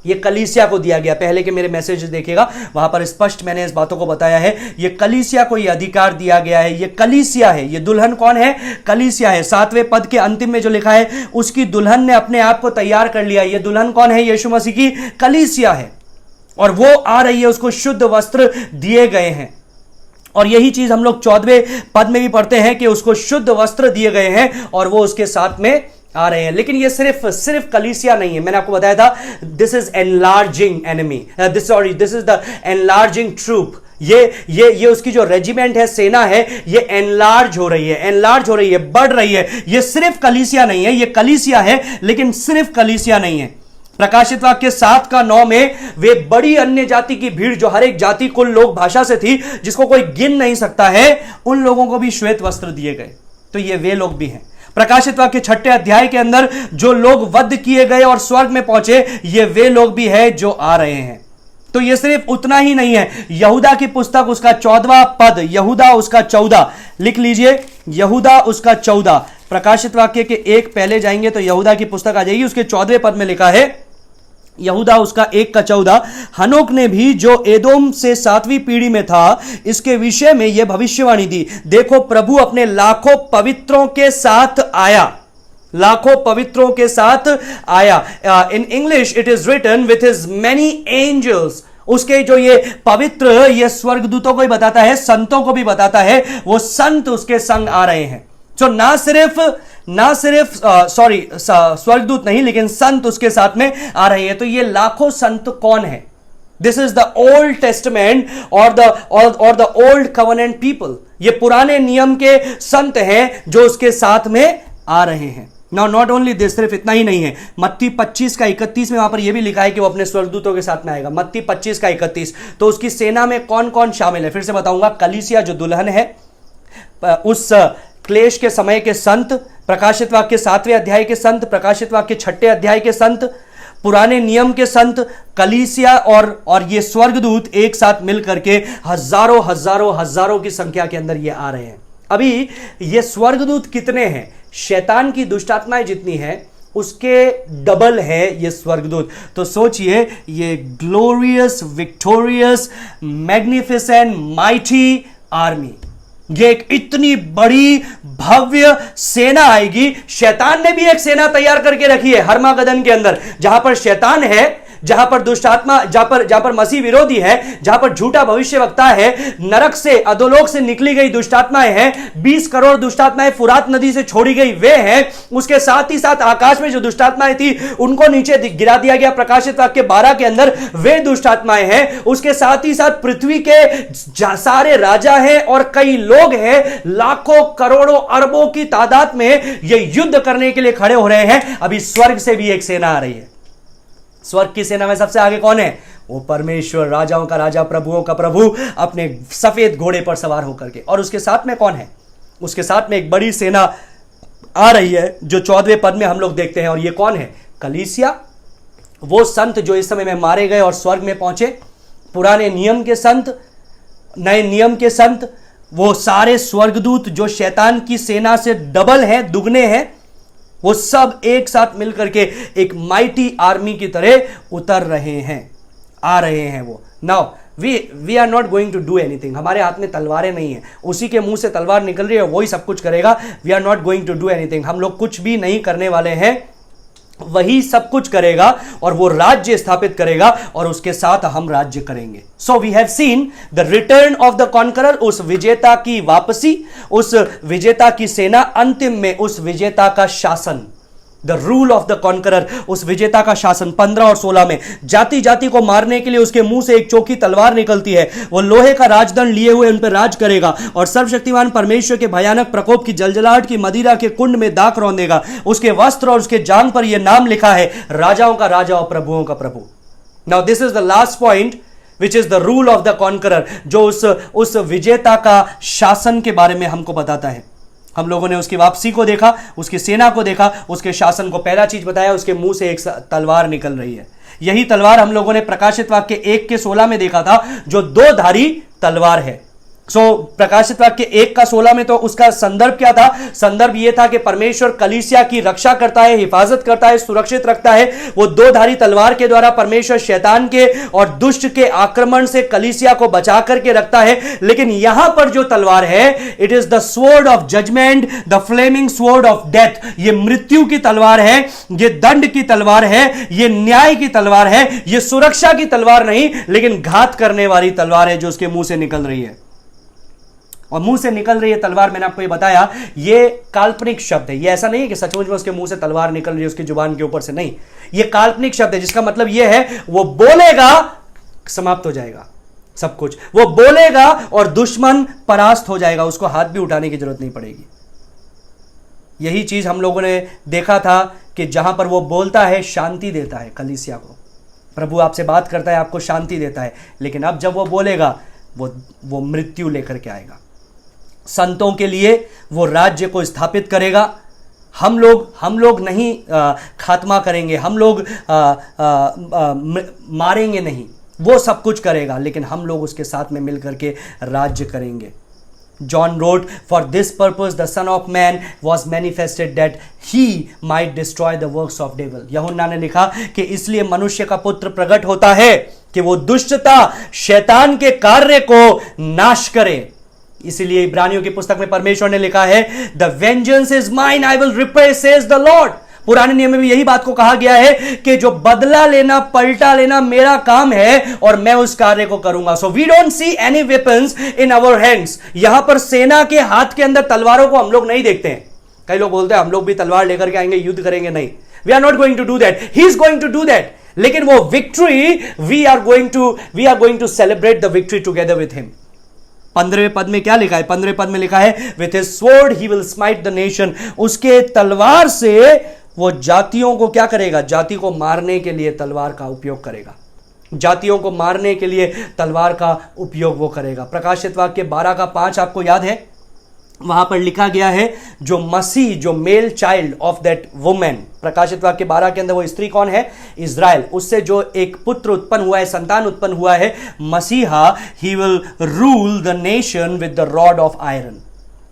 ये कलीसिया को दिया गया। पहले के मेरे मैसेज देखिएगा, वहां पर स्पष्ट मैंने इस बातों को बताया है। ये कलीसिया को ये अधिकार दिया गया है, ये कलीसिया है, ये दुल्हन कौन है, कलीसिया है। 7वें पद के अंतिम में जो लिखा है उसकी दुल्हन ने अपने आप को तैयार कर लिया। ये दुल्हन कौन है, यीशु मसीह की कलीसिया है, और वो आ रही है, उसको शुद्ध वस्त्र दिए गए हैं। और यही चीज हम लोग 14वें पद में भी पढ़ते हैं कि उसको शुद्ध वस्त्र दिए गए हैं और वो उसके साथ में आ रहे हैं। लेकिन ये सिर्फ कलीसिया नहीं है, मैंने आपको बताया था this is enlarging enemy, this is the enlarging troop. ये उसकी जो रेजिमेंट है, सेना है, ये एनलार्ज हो रही है, बढ़ रही है। ये सिर्फ कलीसिया नहीं है, ये कलीसिया है लेकिन सिर्फ कलीसिया नहीं है। प्रकाशित वाक्य 7:9 में वे बड़ी अन्य जाति की भीड़, जो हर एक जाति कुल लोग भाषा से थी, जिसको कोई गिन नहीं सकता है, उन लोगों को भी श्वेत वस्त्र दिए गए। तो ये वे लोग भी हैं। प्रकाशित वाक्य 6 अध्याय के अंदर जो लोग वध किए गए और स्वर्ग में पहुंचे, ये वे लोग भी हैं जो आ रहे हैं। तो ये सिर्फ उतना ही नहीं है। यहूदा की पुस्तक उसका 14वां पद, यहूदा उसका 14, लिख लीजिए, यहूदा उसका 14। प्रकाशित वाक्य के एक पहले जाएंगे तो यहूदा की पुस्तक आ जाएगी, उसके 14वें पद में लिखा है, यहूदा उसका 1:14, हनोक ने भी जो एदोम से 7वीं पीढ़ी में था, इसके विषय में यह भविष्यवाणी दी, देखो प्रभु अपने लाखों पवित्रों के साथ आया, लाखों पवित्रों के साथ आया। In English it is written with his many angels. उसके जो ये पवित्र, ये स्वर्गदूतों को ही बताता है, संतों को भी बताता है, वो संत उसके संग आ रहे हैं। तो ना सिर्फ स्वर्गदूत नहीं, लेकिन संत उसके साथ में आ रहे हैं। तो ये लाखों संत कौन है, this is the old testament और द ओल्ड कवनेंट पीपल। ये पुराने नियम के संत हैं जो उसके साथ में आ रहे हैं। नाउ नॉट ओनली दिस, सिर्फ इतना ही नहीं है। मत्ती 25:31 में वहां पर यह भी लिखा है कि वो अपने स्वर्गदूतों के साथ में आएगा। मत्ती 25:31। तो उसकी सेना में कौन कौन शामिल है, फिर से बताऊंगा। कलीसिया जो दुल्हन है, उस क्लेश के समय के संत, प्रकाशित वाक्य 7वें अध्याय के संत, प्रकाशित वाक्य 6 अध्याय के संत, पुराने नियम के संत, कलीसिया और ये स्वर्गदूत एक साथ मिलकर के हजारों की संख्या के अंदर ये आ रहे हैं। अभी ये स्वर्गदूत कितने हैं, शैतान की दुष्टात्माएं जितनी है उसके डबल है ये स्वर्गदूत। तो सोचिए, ये glorious, victorious, magnificent, mighty army, ये एक इतनी बड़ी भव्य सेना आएगी। शैतान ने भी एक सेना तैयार करके रखी है हरमागदन के अंदर, जहां पर शैतान है, जहां पर दुष्टात्मा, जहां पर मसीह विरोधी है, जहां पर झूठा भविष्यवक्ता है, नरक से, अधोलोक से निकली गई दुष्टात्माएं हैं, 20 करोड़ दुष्टात्माएं फुरात नदी से छोड़ी गई वे हैं। उसके साथ ही साथ आकाश में जो दुष्टात्माएं थी उनको नीचे गिरा दिया गया, प्रकाशित वाक्य 12 के अंदर वे दुष्टात्माएं हैं। उसके साथ ही साथ पृथ्वी के सारे राजा हैं और कई लोग हैं, लाखों करोड़ों अरबों की तादाद में ये युद्ध करने के लिए खड़े हो रहे हैं। अभी स्वर्ग से भी एक सेना आ रही है। स्वर्ग की सेना में सबसे आगे कौन है, वो परमेश्वर, राजाओं का राजा, प्रभुओं का प्रभु, अपने सफेद घोड़े पर सवार होकर के। और उसके साथ में कौन है, उसके साथ में एक बड़ी सेना आ रही है जो 14वें पद में हम लोग देखते हैं। और ये कौन है, कलीसिया, वो संत जो इस समय में मारे गए और स्वर्ग में पहुंचे, पुराने नियम के संत, नए नियम के संत, वो सारे स्वर्गदूत जो शैतान की सेना से डबल हैं, दुगने हैं, वो सब एक साथ मिलकर के एक माइटी आर्मी की तरह उतर रहे हैं, आ रहे हैं वो। Now we are not going to do anything. हमारे हाथ में तलवारें नहीं है, उसी के मुंह से तलवार निकल रही है, वही सब कुछ करेगा। We are not going to do anything. हम लोग कुछ भी नहीं करने वाले हैं, वही सब कुछ करेगा और वो राज्य स्थापित करेगा और उसके साथ हम राज्य करेंगे। So we have seen the return of the conqueror, उस विजेता की वापसी, उस विजेता की सेना, अंतिम में उस विजेता का शासन, the rule of the conqueror, उस विजेता का शासन। 15 और 16 में जाति जाति को मारने के लिए उसके मुंह से एक चोखी तलवार निकलती है। वो लोहे का राजदंड लिए हुए उन पर राज करेगा और सर्वशक्तिमान परमेश्वर के भयानक प्रकोप की जलजलाहट की मदिरा के कुंड में दाख रौंदेगा। उसके वस्त्र और उसके जांघ पर यह नाम लिखा है, राजाओं का राजा और प्रभुओं का प्रभु। Now this is the last point which is the rule of the conqueror, जो उस विजेता का शासन के बारे में हमको बताता है। हम लोगों ने उसकी वापसी को देखा, उसकी सेना को देखा, उसके शासन को। पहला चीज बताया, उसके मुंह से एक तलवार निकल रही है। यही तलवार हम लोगों ने प्रकाशित वाक्य 1 के 16 में देखा था, जो 2 धारी तलवार है। प्रकाशित वाक्य 1 का 16 में तो उसका संदर्भ क्या था? संदर्भ यह था कि परमेश्वर कलीसिया की रक्षा करता है, हिफाजत करता है, सुरक्षित रखता है। वो 2 धारी तलवार के द्वारा परमेश्वर शैतान के और दुष्ट के आक्रमण से कलीसिया को बचा करके रखता है। लेकिन यहां पर जो तलवार है, it is the sword of judgment, the flaming sword of death. ये मृत्यु की तलवार है, ये दंड की तलवार है, ये न्याय की तलवार है, ये सुरक्षा की तलवार नहीं, लेकिन घात करने वाली तलवार है जो उसके मुंह से निकल रही है। और मुंह से निकल रही है तलवार, मैंने आपको ये बताया, ये काल्पनिक शब्द है। ये ऐसा नहीं है कि सचमुच में उसके मुंह से तलवार निकल रही है उसकी जुबान के ऊपर से, नहीं। ये काल्पनिक शब्द है, जिसका मतलब ये है वो बोलेगा, समाप्त हो जाएगा सब कुछ। वो बोलेगा और दुश्मन परास्त हो जाएगा, उसको हाथ भी उठाने की जरूरत नहीं पड़ेगी। यही चीज हम लोगों ने देखा था कि जहां पर वो बोलता है, शांति देता है कलीसिया को। प्रभु आपसे बात करता है, आपको शांति देता है। लेकिन अब जब वो बोलेगा, वो मृत्यु लेकर के आएगा। संतों के लिए वो राज्य को स्थापित करेगा। हम लोग नहीं खात्मा करेंगे, हम लोग मारेंगे नहीं, वो सब कुछ करेगा, लेकिन हम लोग उसके साथ में मिलकर के राज्य करेंगे। John wrote, "For this purpose the Son of Man was manifested that he might destroy the works of devil." यूहन्ना ने लिखा कि इसलिए मनुष्य का पुत्र प्रकट होता है कि वो दुष्टता, शैतान के कार्य को नाश करे। इसीलिए इब्रानियों की पुस्तक में परमेश्वर ने लिखा है, "The vengeance is mine, I will repay, says the Lord." पुराने नियम में भी यही बात को कहा गया है कि जो बदला लेना, पलटा लेना मेरा काम है और मैं उस कार्य को करूंगा। So we don't see any weapons in our hands. यहां पर सेना के हाथ के अंदर तलवारों को हम लोग नहीं देखते हैं। कई लोग बोलते हैं हम लोग भी तलवार लेकर के आएंगे, युद्ध करेंगे। नहीं, we are not going to do that, he is going to do that. लेकिन वो victory we are going to celebrate the victory together with him. 15वें पद में क्या लिखा है? 15वें पद में लिखा है, with his sword he will smite the nation. उसके तलवार से वो जातियों को क्या करेगा? जाति को मारने के लिए तलवार का उपयोग करेगा। जातियों को मारने के लिए तलवार का उपयोग वो करेगा। प्रकाशित वाक्य 12 का 5 आपको याद है? वहां पर लिखा गया है, जो मसीह, जो male child of that women, प्रकाशित वाक्य 12 के अंदर वो स्त्री कौन है? इज़राइल। उससे जो एक पुत्र उत्पन्न हुआ है, संतान उत्पन्न हुआ है, मसीहा, he will rule the nation with the rod of iron.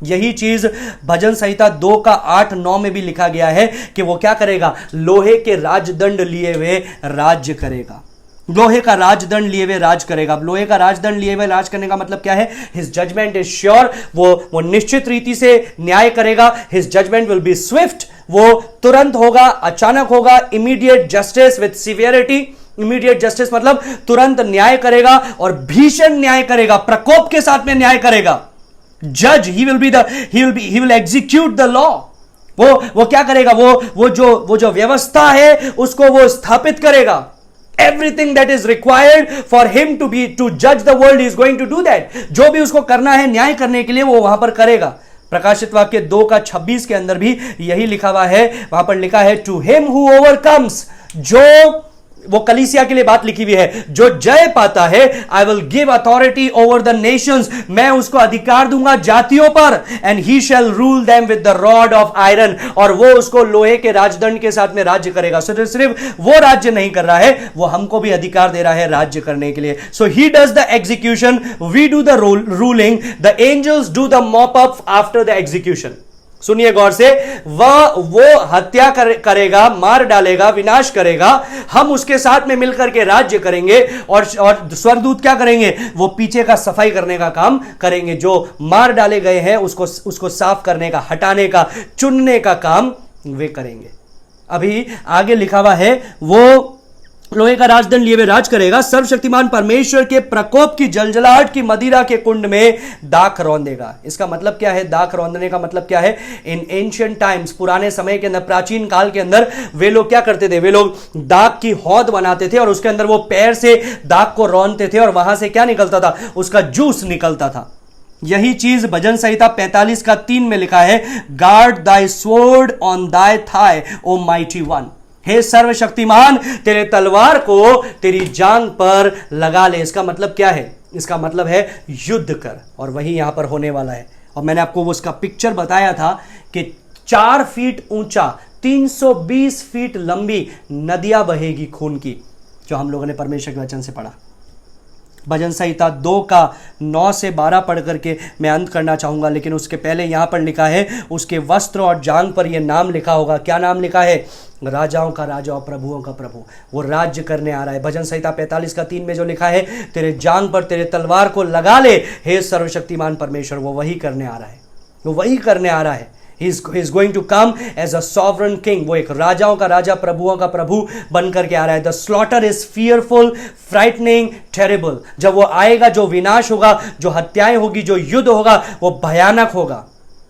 यही चीज भजन संहिता 2 का 8-9 में भी लिखा गया है कि वो क्या करेगा? लोहे के राजदंड लिए हुए राज्य करेगा। लोहे का राजदंड लिए हुए राज करेगा। अब लोहे का राजदंड लिए हुए राज करने का मतलब क्या है? His judgment is sure. वो निश्चित रीति से न्याय करेगा। His judgment will be swift. वो तुरंत होगा, अचानक होगा। Immediate justice with severity. Immediate justice मतलब तुरंत न्याय करेगा और भीषण न्याय करेगा, प्रकोप के साथ में न्याय करेगा। जज, he will execute the law। वो क्या करेगा? वो जो व्यवस्था है उसको वो स्थापित करेगा। Everything that is required for him to judge the world, he is going to do that। जो भी उसको करना है न्याय करने के लिए, वो वहां पर करेगा। प्रकाशित वाक्य 2 का 26 के अंदर भी यही लिखा हुआ है। वहां पर लिखा है, टू हिम हु ओवरकम्स, वो कलीसिया के लिए बात लिखी हुई है, जो जय पाता है, I will give authority over the nations, मैं उसको अधिकार दूंगा जातियों पर, and he shall rule them with the rod of iron, और वो उसको लोहे के राजदंड के साथ में राज्य करेगा। सिर्फ वो राज्य नहीं कर रहा है, वो हमको भी अधिकार दे रहा है राज्य करने के लिए। So he does the execution, we do the ruling, the angels do the mop up after the execution. सुनिए गौर से, वो हत्या करेगा, मार डालेगा, विनाश करेगा, हम उसके साथ में मिलकर के राज्य करेंगे, और स्वर्गदूत क्या करेंगे, वो पीछे का सफाई करने का काम करेंगे, जो मार डाले गए हैं उसको साफ करने का, हटाने का, चुनने का काम वे करेंगे। अभी आगे लिखा हुआ है, वो लोहे का राजदंड लिए हुए राज करेगा, सर्वशक्तिमान परमेश्वर के प्रकोप की जलजलाहट की मदिरा के कुंड में दाख रौंदेगा। इसका मतलब क्या है, दाख रौंदने का मतलब क्या है? इन एंशिएंट टाइम्स, पुराने समय के अंदर, प्राचीन काल के अंदर वे लोग क्या करते थे, वे लोग दाख की हौद बनाते थे और उसके अंदर वो पैर से दाख को रौंदते थे, और वहां से क्या निकलता था, उसका जूस निकलता था। यही चीज भजन संहिता 45 का 3 में लिखा है, guard thy sword on thy thigh O mighty one, हे सर्वशक्तिमान, तेरे तलवार को तेरी जांग पर लगा ले। इसका मतलब क्या है? इसका मतलब है युद्ध कर, और वही यहां पर होने वाला है। और मैंने आपको वो उसका पिक्चर बताया था कि 4 फीट ऊंचा, 320 फीट लंबी नदियां बहेगी खून की, जो हम लोगों ने परमेश्वर के वचन से पढ़ा। भजन संहिता 2 का 9 से 12 पढ़ करके मैं अंत करना चाहूंगा, लेकिन उसके पहले यहां पर लिखा है, उसके वस्त्र और जांग पर यह नाम लिखा होगा। क्या नाम लिखा है? राजाओं का राजा और प्रभुओं का प्रभु। वो राज्य करने आ रहा है। भजन संहिता 45 का 3 में जो लिखा है, तेरे जांग पर तेरे तलवार को लगा ले, हे सर्वशक्तिमान परमेश्वर, वो वही करने आ रहा है, वो वही करने आ रहा है। He is going to come as a sovereign king. वो एक राजाओं का राजा, प्रभुओं का प्रभु बनकर के आ रहा है। The slaughter is fearful, frightening, terrible. जब वो आएगा, जो विनाश होगा, जो हत्याएं होगी, जो युद्ध होगा, वो भयानक होगा।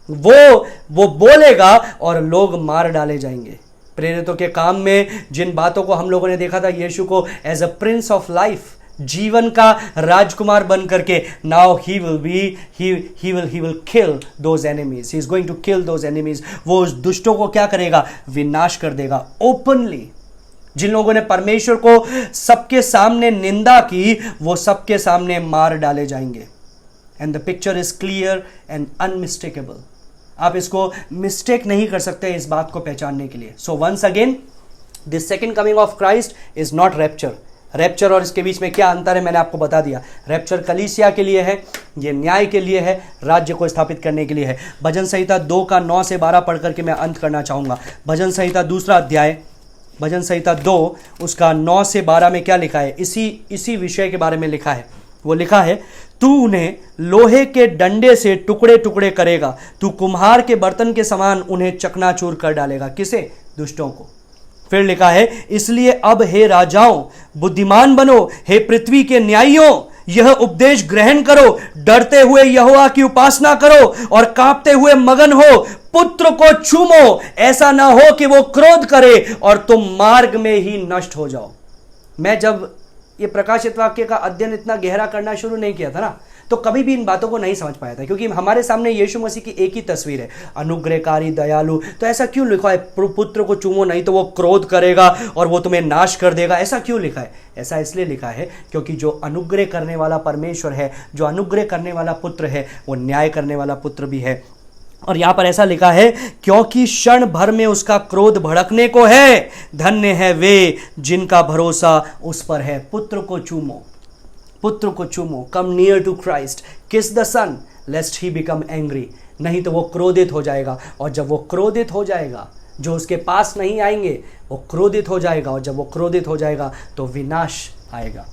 वो बोलेगा और लोग मार डाले जाएंगे। प्रेरितों के काम में जिन बातों को हम लोगों ने देखा था, यीशु को as a prince of life, जीवन का राजकुमार बन करके, now he will kill those enemies, he is going to kill those enemies. वो उस दुष्टों को क्या करेगा? विनाश कर देगा ओपनली। जिन लोगों ने परमेश्वर को सबके सामने निंदा की, वो सबके सामने मार डाले जाएंगे। And the picture is clear and unmistakable. आप इसको मिस्टेक नहीं कर सकते इस बात को पहचानने के लिए। So once again, this second coming of Christ is not rapture. Rapture और इसके बीच में क्या अंतर है मैंने आपको बता दिया। रैप्चर कलीसिया के लिए है, ये न्याय के लिए है, राज्य को स्थापित करने के लिए है। भजन संहिता 2 का 9 से 12 पढ़ करके मैं अंत करना चाहूंगा। भजन संहिता 2 अध्याय, भजन संहिता 2 उसका 9 से 12 में क्या लिखा है? इसी विषय के बारे में लिखा है। वो लिखा है, तू उन्हें लोहे के डंडे से टुकड़े टुकड़े करेगा, तू कुम्हार के बर्तन के समान उन्हें चकनाचूर कर डालेगा। किसे? दुष्टों को। फिर लिखा है, इसलिए अब हे राजाओं बुद्धिमान बनो, हे पृथ्वी के न्यायियों यह उपदेश ग्रहण करो, डरते हुए यहोवा की उपासना करो और कांपते हुए मगन हो, पुत्र को चूमो, ऐसा ना हो कि वो क्रोध करे और तुम मार्ग में ही नष्ट हो जाओ। मैं जब ये प्रकाशित वाक्य का अध्ययन इतना गहरा करना शुरू नहीं किया था ना, तो कभी भी इन बातों को नहीं समझ पाया था, क्योंकि हमारे सामने यीशु मसीह की एक ही तस्वीर है, अनुग्रहकारी, दयालु। तो ऐसा क्यों लिखा है, पुत्र को चूमो नहीं तो वो क्रोध करेगा और वो तुम्हें नाश कर देगा? ऐसा क्यों लिखा है? ऐसा इसलिए लिखा है क्योंकि जो अनुग्रह करने वाला परमेश्वर है, जो अनुग्रह करने वाला पुत्र है, वो न्याय करने वाला पुत्र भी है। और यहां पर ऐसा लिखा है, क्योंकि क्षण भर में उसका क्रोध भड़कने को है, धन्य है वे जिनका भरोसा उस पर है। पुत्र को चूमो, पुत्र को चूमो, come near to Christ, kiss the son lest he become angry, नहीं तो वो क्रोधित हो जाएगा। और जब वो क्रोधित हो जाएगा, जो उसके पास नहीं आएंगे वो क्रोधित हो जाएगा, और जब वो क्रोधित हो जाएगा तो विनाश आएगा।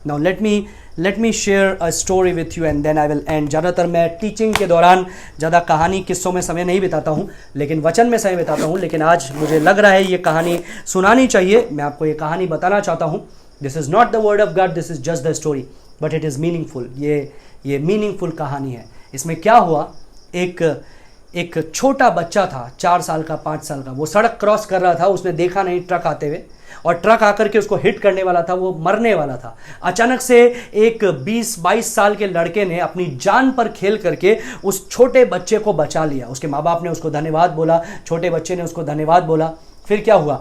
Now let me share a story with you and then I will end. ज़्यादातर मैं टीचिंग के दौरान ज़्यादा कहानी किस्सों में समय नहीं बिताता हूँ, लेकिन वचन में समय बिताता हूँ। लेकिन आज मुझे लग रहा है ये कहानी सुनानी चाहिए। मैं आपको ये कहानी बताना चाहता हूँ। This is not the word of God, this is just the story, but it is meaningful. ये मीनिंगफुल कहानी है। इसमें क्या हुआ, एक छोटा बच्चा था, 4 साल का, 5 साल का। वो सड़क क्रॉस कर रहा था, उसने देखा नहीं ट्रक आते हुए, और ट्रक आकर के उसको हिट करने वाला था, वो मरने वाला था। अचानक से एक 20-22 साल के लड़के ने अपनी जान पर खेल करके उस छोटे बच्चे को बचा लिया। उसके माँ बाप ने उसको धन्यवाद बोला, छोटे बच्चे ने उसको धन्यवाद बोला। फिर क्या हुआ,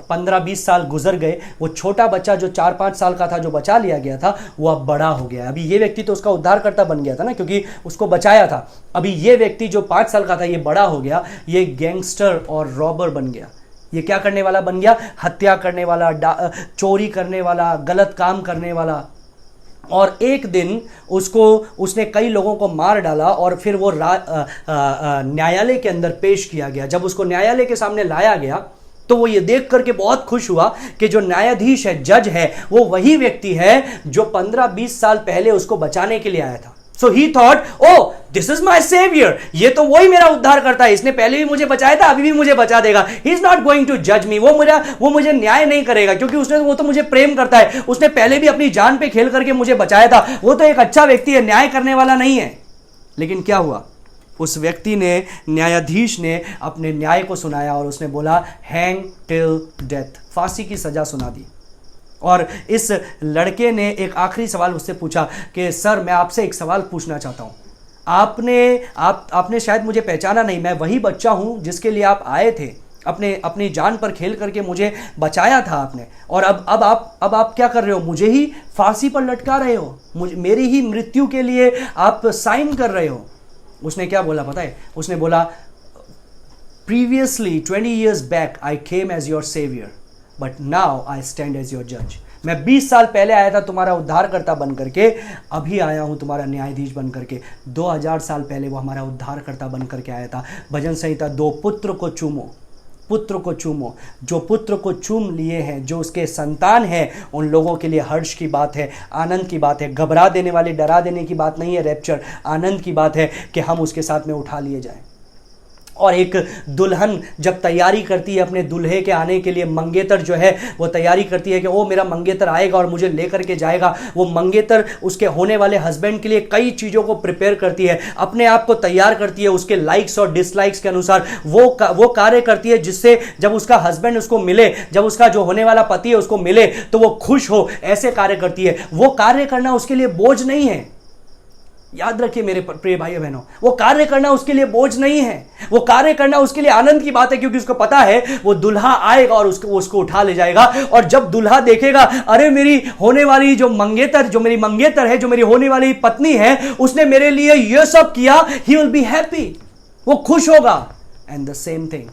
15-20 साल गुजर गए, वो छोटा बच्चा जो 4-5 साल का था, जो बचा लिया गया था, वो अब बड़ा हो गया। अभी ये व्यक्ति तो उसका उद्धारकर्ता बन गया था ना, क्योंकि उसको बचाया था। अभी ये व्यक्ति जो 5 साल का था, ये बड़ा हो गया, ये गैंगस्टर और रॉबर बन गया। ये क्या करने वाला बन गया, हत्या करने वाला, चोरी करने वाला, गलत काम करने वाला। और एक दिन उसने कई लोगों को मार डाला और फिर वो न्यायालय के अंदर पेश किया गया। जब उसको न्यायालय के सामने लाया गया तो वो ये देख करके बहुत खुश हुआ कि जो न्यायाधीश है, जज है, वो वही व्यक्ति है जो 15-20 साल पहले उसको बचाने के लिए आया था। So he thought, O this is my saviour, ये तो वही मेरा उद्धार करता है, इसने पहले भी मुझे बचाया था, अभी भी मुझे बचा देगा। He is not going to जज मी, वो मुझे न्याय नहीं करेगा, क्योंकि वो तो मुझे प्रेम करता है, उसने पहले भी अपनी जान पे खेल करके मुझे बचाया था, वो तो एक अच्छा व्यक्ति है, न्याय करने वाला नहीं है। लेकिन क्या हुआ, उस व्यक्ति ने, न्यायाधीश ने अपने न्याय को सुनाया और उसने बोला हैंग टिल डेथ, फांसी की सजा सुना दी। और इस लड़के ने एक आखिरी सवाल उससे पूछा कि सर, मैं आपसे एक सवाल पूछना चाहता हूँ, आपने शायद मुझे पहचाना नहीं, मैं वही बच्चा हूँ जिसके लिए आप आए थे, अपनी जान पर खेल करके मुझे बचाया था आपने, और अब आप क्या कर रहे हो, मुझे ही फांसी पर लटका रहे हो, मेरी ही मृत्यु के लिए आप साइन कर रहे हो। उसने क्या बोला पता है, उसने बोला previously 20 years back I came as your savior but now I stand as your judge। मैं 20 साल पहले आया था तुम्हारा उद्धारकर्ता बन करके, अभी आया हूं तुम्हारा न्यायाधीश बन करके। 2000 साल पहले वो हमारा उद्धारकर्ता बन करके आया था। भजन संहिता 2, पुत्र को चूमो, पुत्र को चूमो। जो पुत्र को चूम लिए हैं, जो उसके संतान हैं, उन लोगों के लिए हर्ष की बात है, आनंद की बात है। घबरा देने वाली, डरा देने की बात नहीं है रैप्चर, आनंद की बात है कि हम उसके साथ में उठा लिए जाएं। और एक दुल्हन जब तैयारी करती है अपने दूल्हे के आने के लिए, मंगेतर जो है वो तैयारी करती है कि ओ मेरा मंगेतर आएगा और मुझे लेकर के जाएगा। वो मंगेतर उसके होने वाले हस्बैंड के लिए कई चीज़ों को प्रिपेयर करती है, अपने आप को तैयार करती है, उसके लाइक्स और डिसलाइक्स के अनुसार वो कार्य करती है जिससे जब उसका हस्बैंड उसको मिले, जब उसका जो होने वाला पति है उसको मिले तो वो खुश हो, ऐसे कार्य करती है। वो कार्य करना उसके लिए बोझ नहीं है। याद रखिए मेरे प्रिय भाइयों बहनों, वो कार्य करना उसके लिए बोझ नहीं है, वो कार्य करना उसके लिए आनंद की बात है, क्योंकि उसको पता है वो दुल्हा आएगा और उसको उठा ले जाएगा। और जब दुल्हा देखेगा, अरे मेरी होने वाली जो मेरी मंगेतर है, जो मेरी होने वाली पत्नी है, उसने मेरे लिए ये सब किया, ही विल बी हैप्पी, वो खुश होगा। And the same thing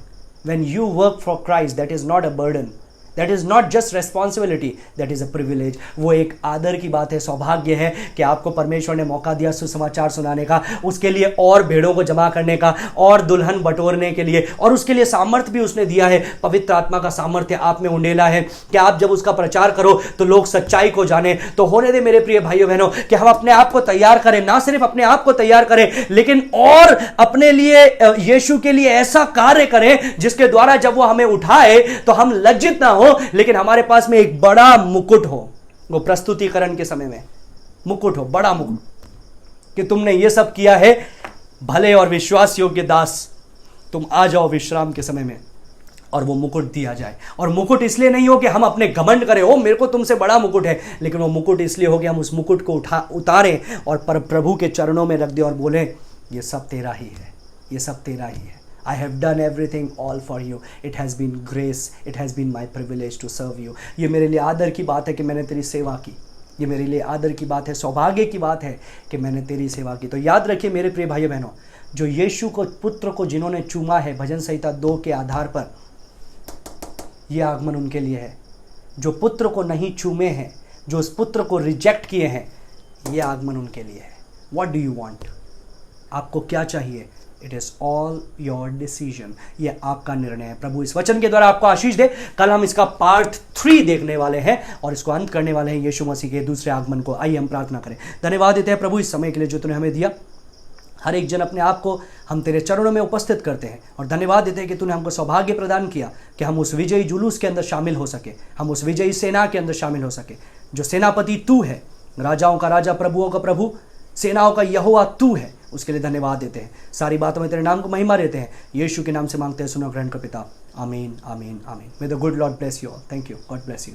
when you work for Christ, that is not a burden, that is not just responsibility, that is a privilege. वो एक आदर की बात है, सौभाग्य है कि आपको परमेश्वर ने मौका दिया सुसमाचार सुनाने का, उसके लिए और भेड़ों को जमा करने का, और दुल्हन बटोरने के लिए, और उसके लिए सामर्थ्य भी उसने दिया है। पवित्र आत्मा का सामर्थ्य आप में उंडेला है कि आप जब उसका प्रचार करो तो लोग सच्चाई को जाने। तो होने दे मेरे प्रिय भाइयों बहनों कि हम अपने आप को तैयार करें, ना सिर्फ अपने आप को तैयार करें, लेकिन और अपने लिए, यीशु के लिए ऐसा कार्य करें जिसके द्वारा जब वो हमें उठाए तो हम लज्जित ना हो, लेकिन हमारे पास में एक बड़ा मुकुट हो। वो प्रस्तुतिकरण के समय में मुकुट हो, बड़ा मुकुट, कि तुमने ये सब किया है, भले और विश्वास योग्य दास, तुम आ जाओ विश्राम के समय में, और वो मुकुट दिया जाए। और मुकुट इसलिए नहीं हो कि हम अपने घमंड करें, ओ मेरे को तुमसे बड़ा मुकुट है, लेकिन वो मुकुट इसलिए हो कि हम उस मुकुट को उतारें और प्रभु के चरणों में रख दें और बोलें ये सब तेरा ही है, ये सब तेरा ही है। I have done everything all for you. It has been grace. It has been my privilege to serve you. ये मेरे लिए आदर की बात है कि मैंने तेरी सेवा की। ये मेरे लिए आदर की बात है, सौभाग्य की बात है कि मैंने तेरी सेवा की। तो याद रखिए मेरे प्रिय भाइयों बहनों, जो यीशु को, पुत्र को जिन्होंने चूमा है, भजन संहिता 2 के आधार पर, यह आगमन उनके लिए है। जो पुत्र को नहीं चूमे हैं, जो उस पुत्र को रिजेक्ट किए हैं, यह आगमन उनके लिए है। What do you want? आपको क्या चाहिए? It is all your decision. ये आपका निर्णय है। प्रभु इस वचन के द्वारा आपको आशीष दे। कल हम इसका पार्ट 3 देखने वाले हैं और इसको अंत करने वाले हैं यीशु मसीह के दूसरे आगमन को। आइए हम प्रार्थना करें। धन्यवाद देते हैं प्रभु इस समय के लिए जो तूने हमें दिया। हर एक जन अपने आप को हम तेरे चरणों में उपस्थित करते हैं और धन्यवाद देते हैं कि तूने हमको सौभाग्य प्रदान किया कि हम उस विजयी जुलूस के अंदर शामिल हो सके, हम उस विजयी सेना के अंदर शामिल हो सके। जो सेनापति तू है, राजाओं का राजा, प्रभुओं का प्रभु, सेनाओं का यहोवा तू है, उसके लिए धन्यवाद देते हैं। सारी बातों में तेरे नाम को महिमा देते हैं। यीशु के नाम से मांगते हैं, सुनो ग्रहण का पिता। आमीन, आमीन, आमीन। मे the good Lord bless you all. Thank you. God bless you.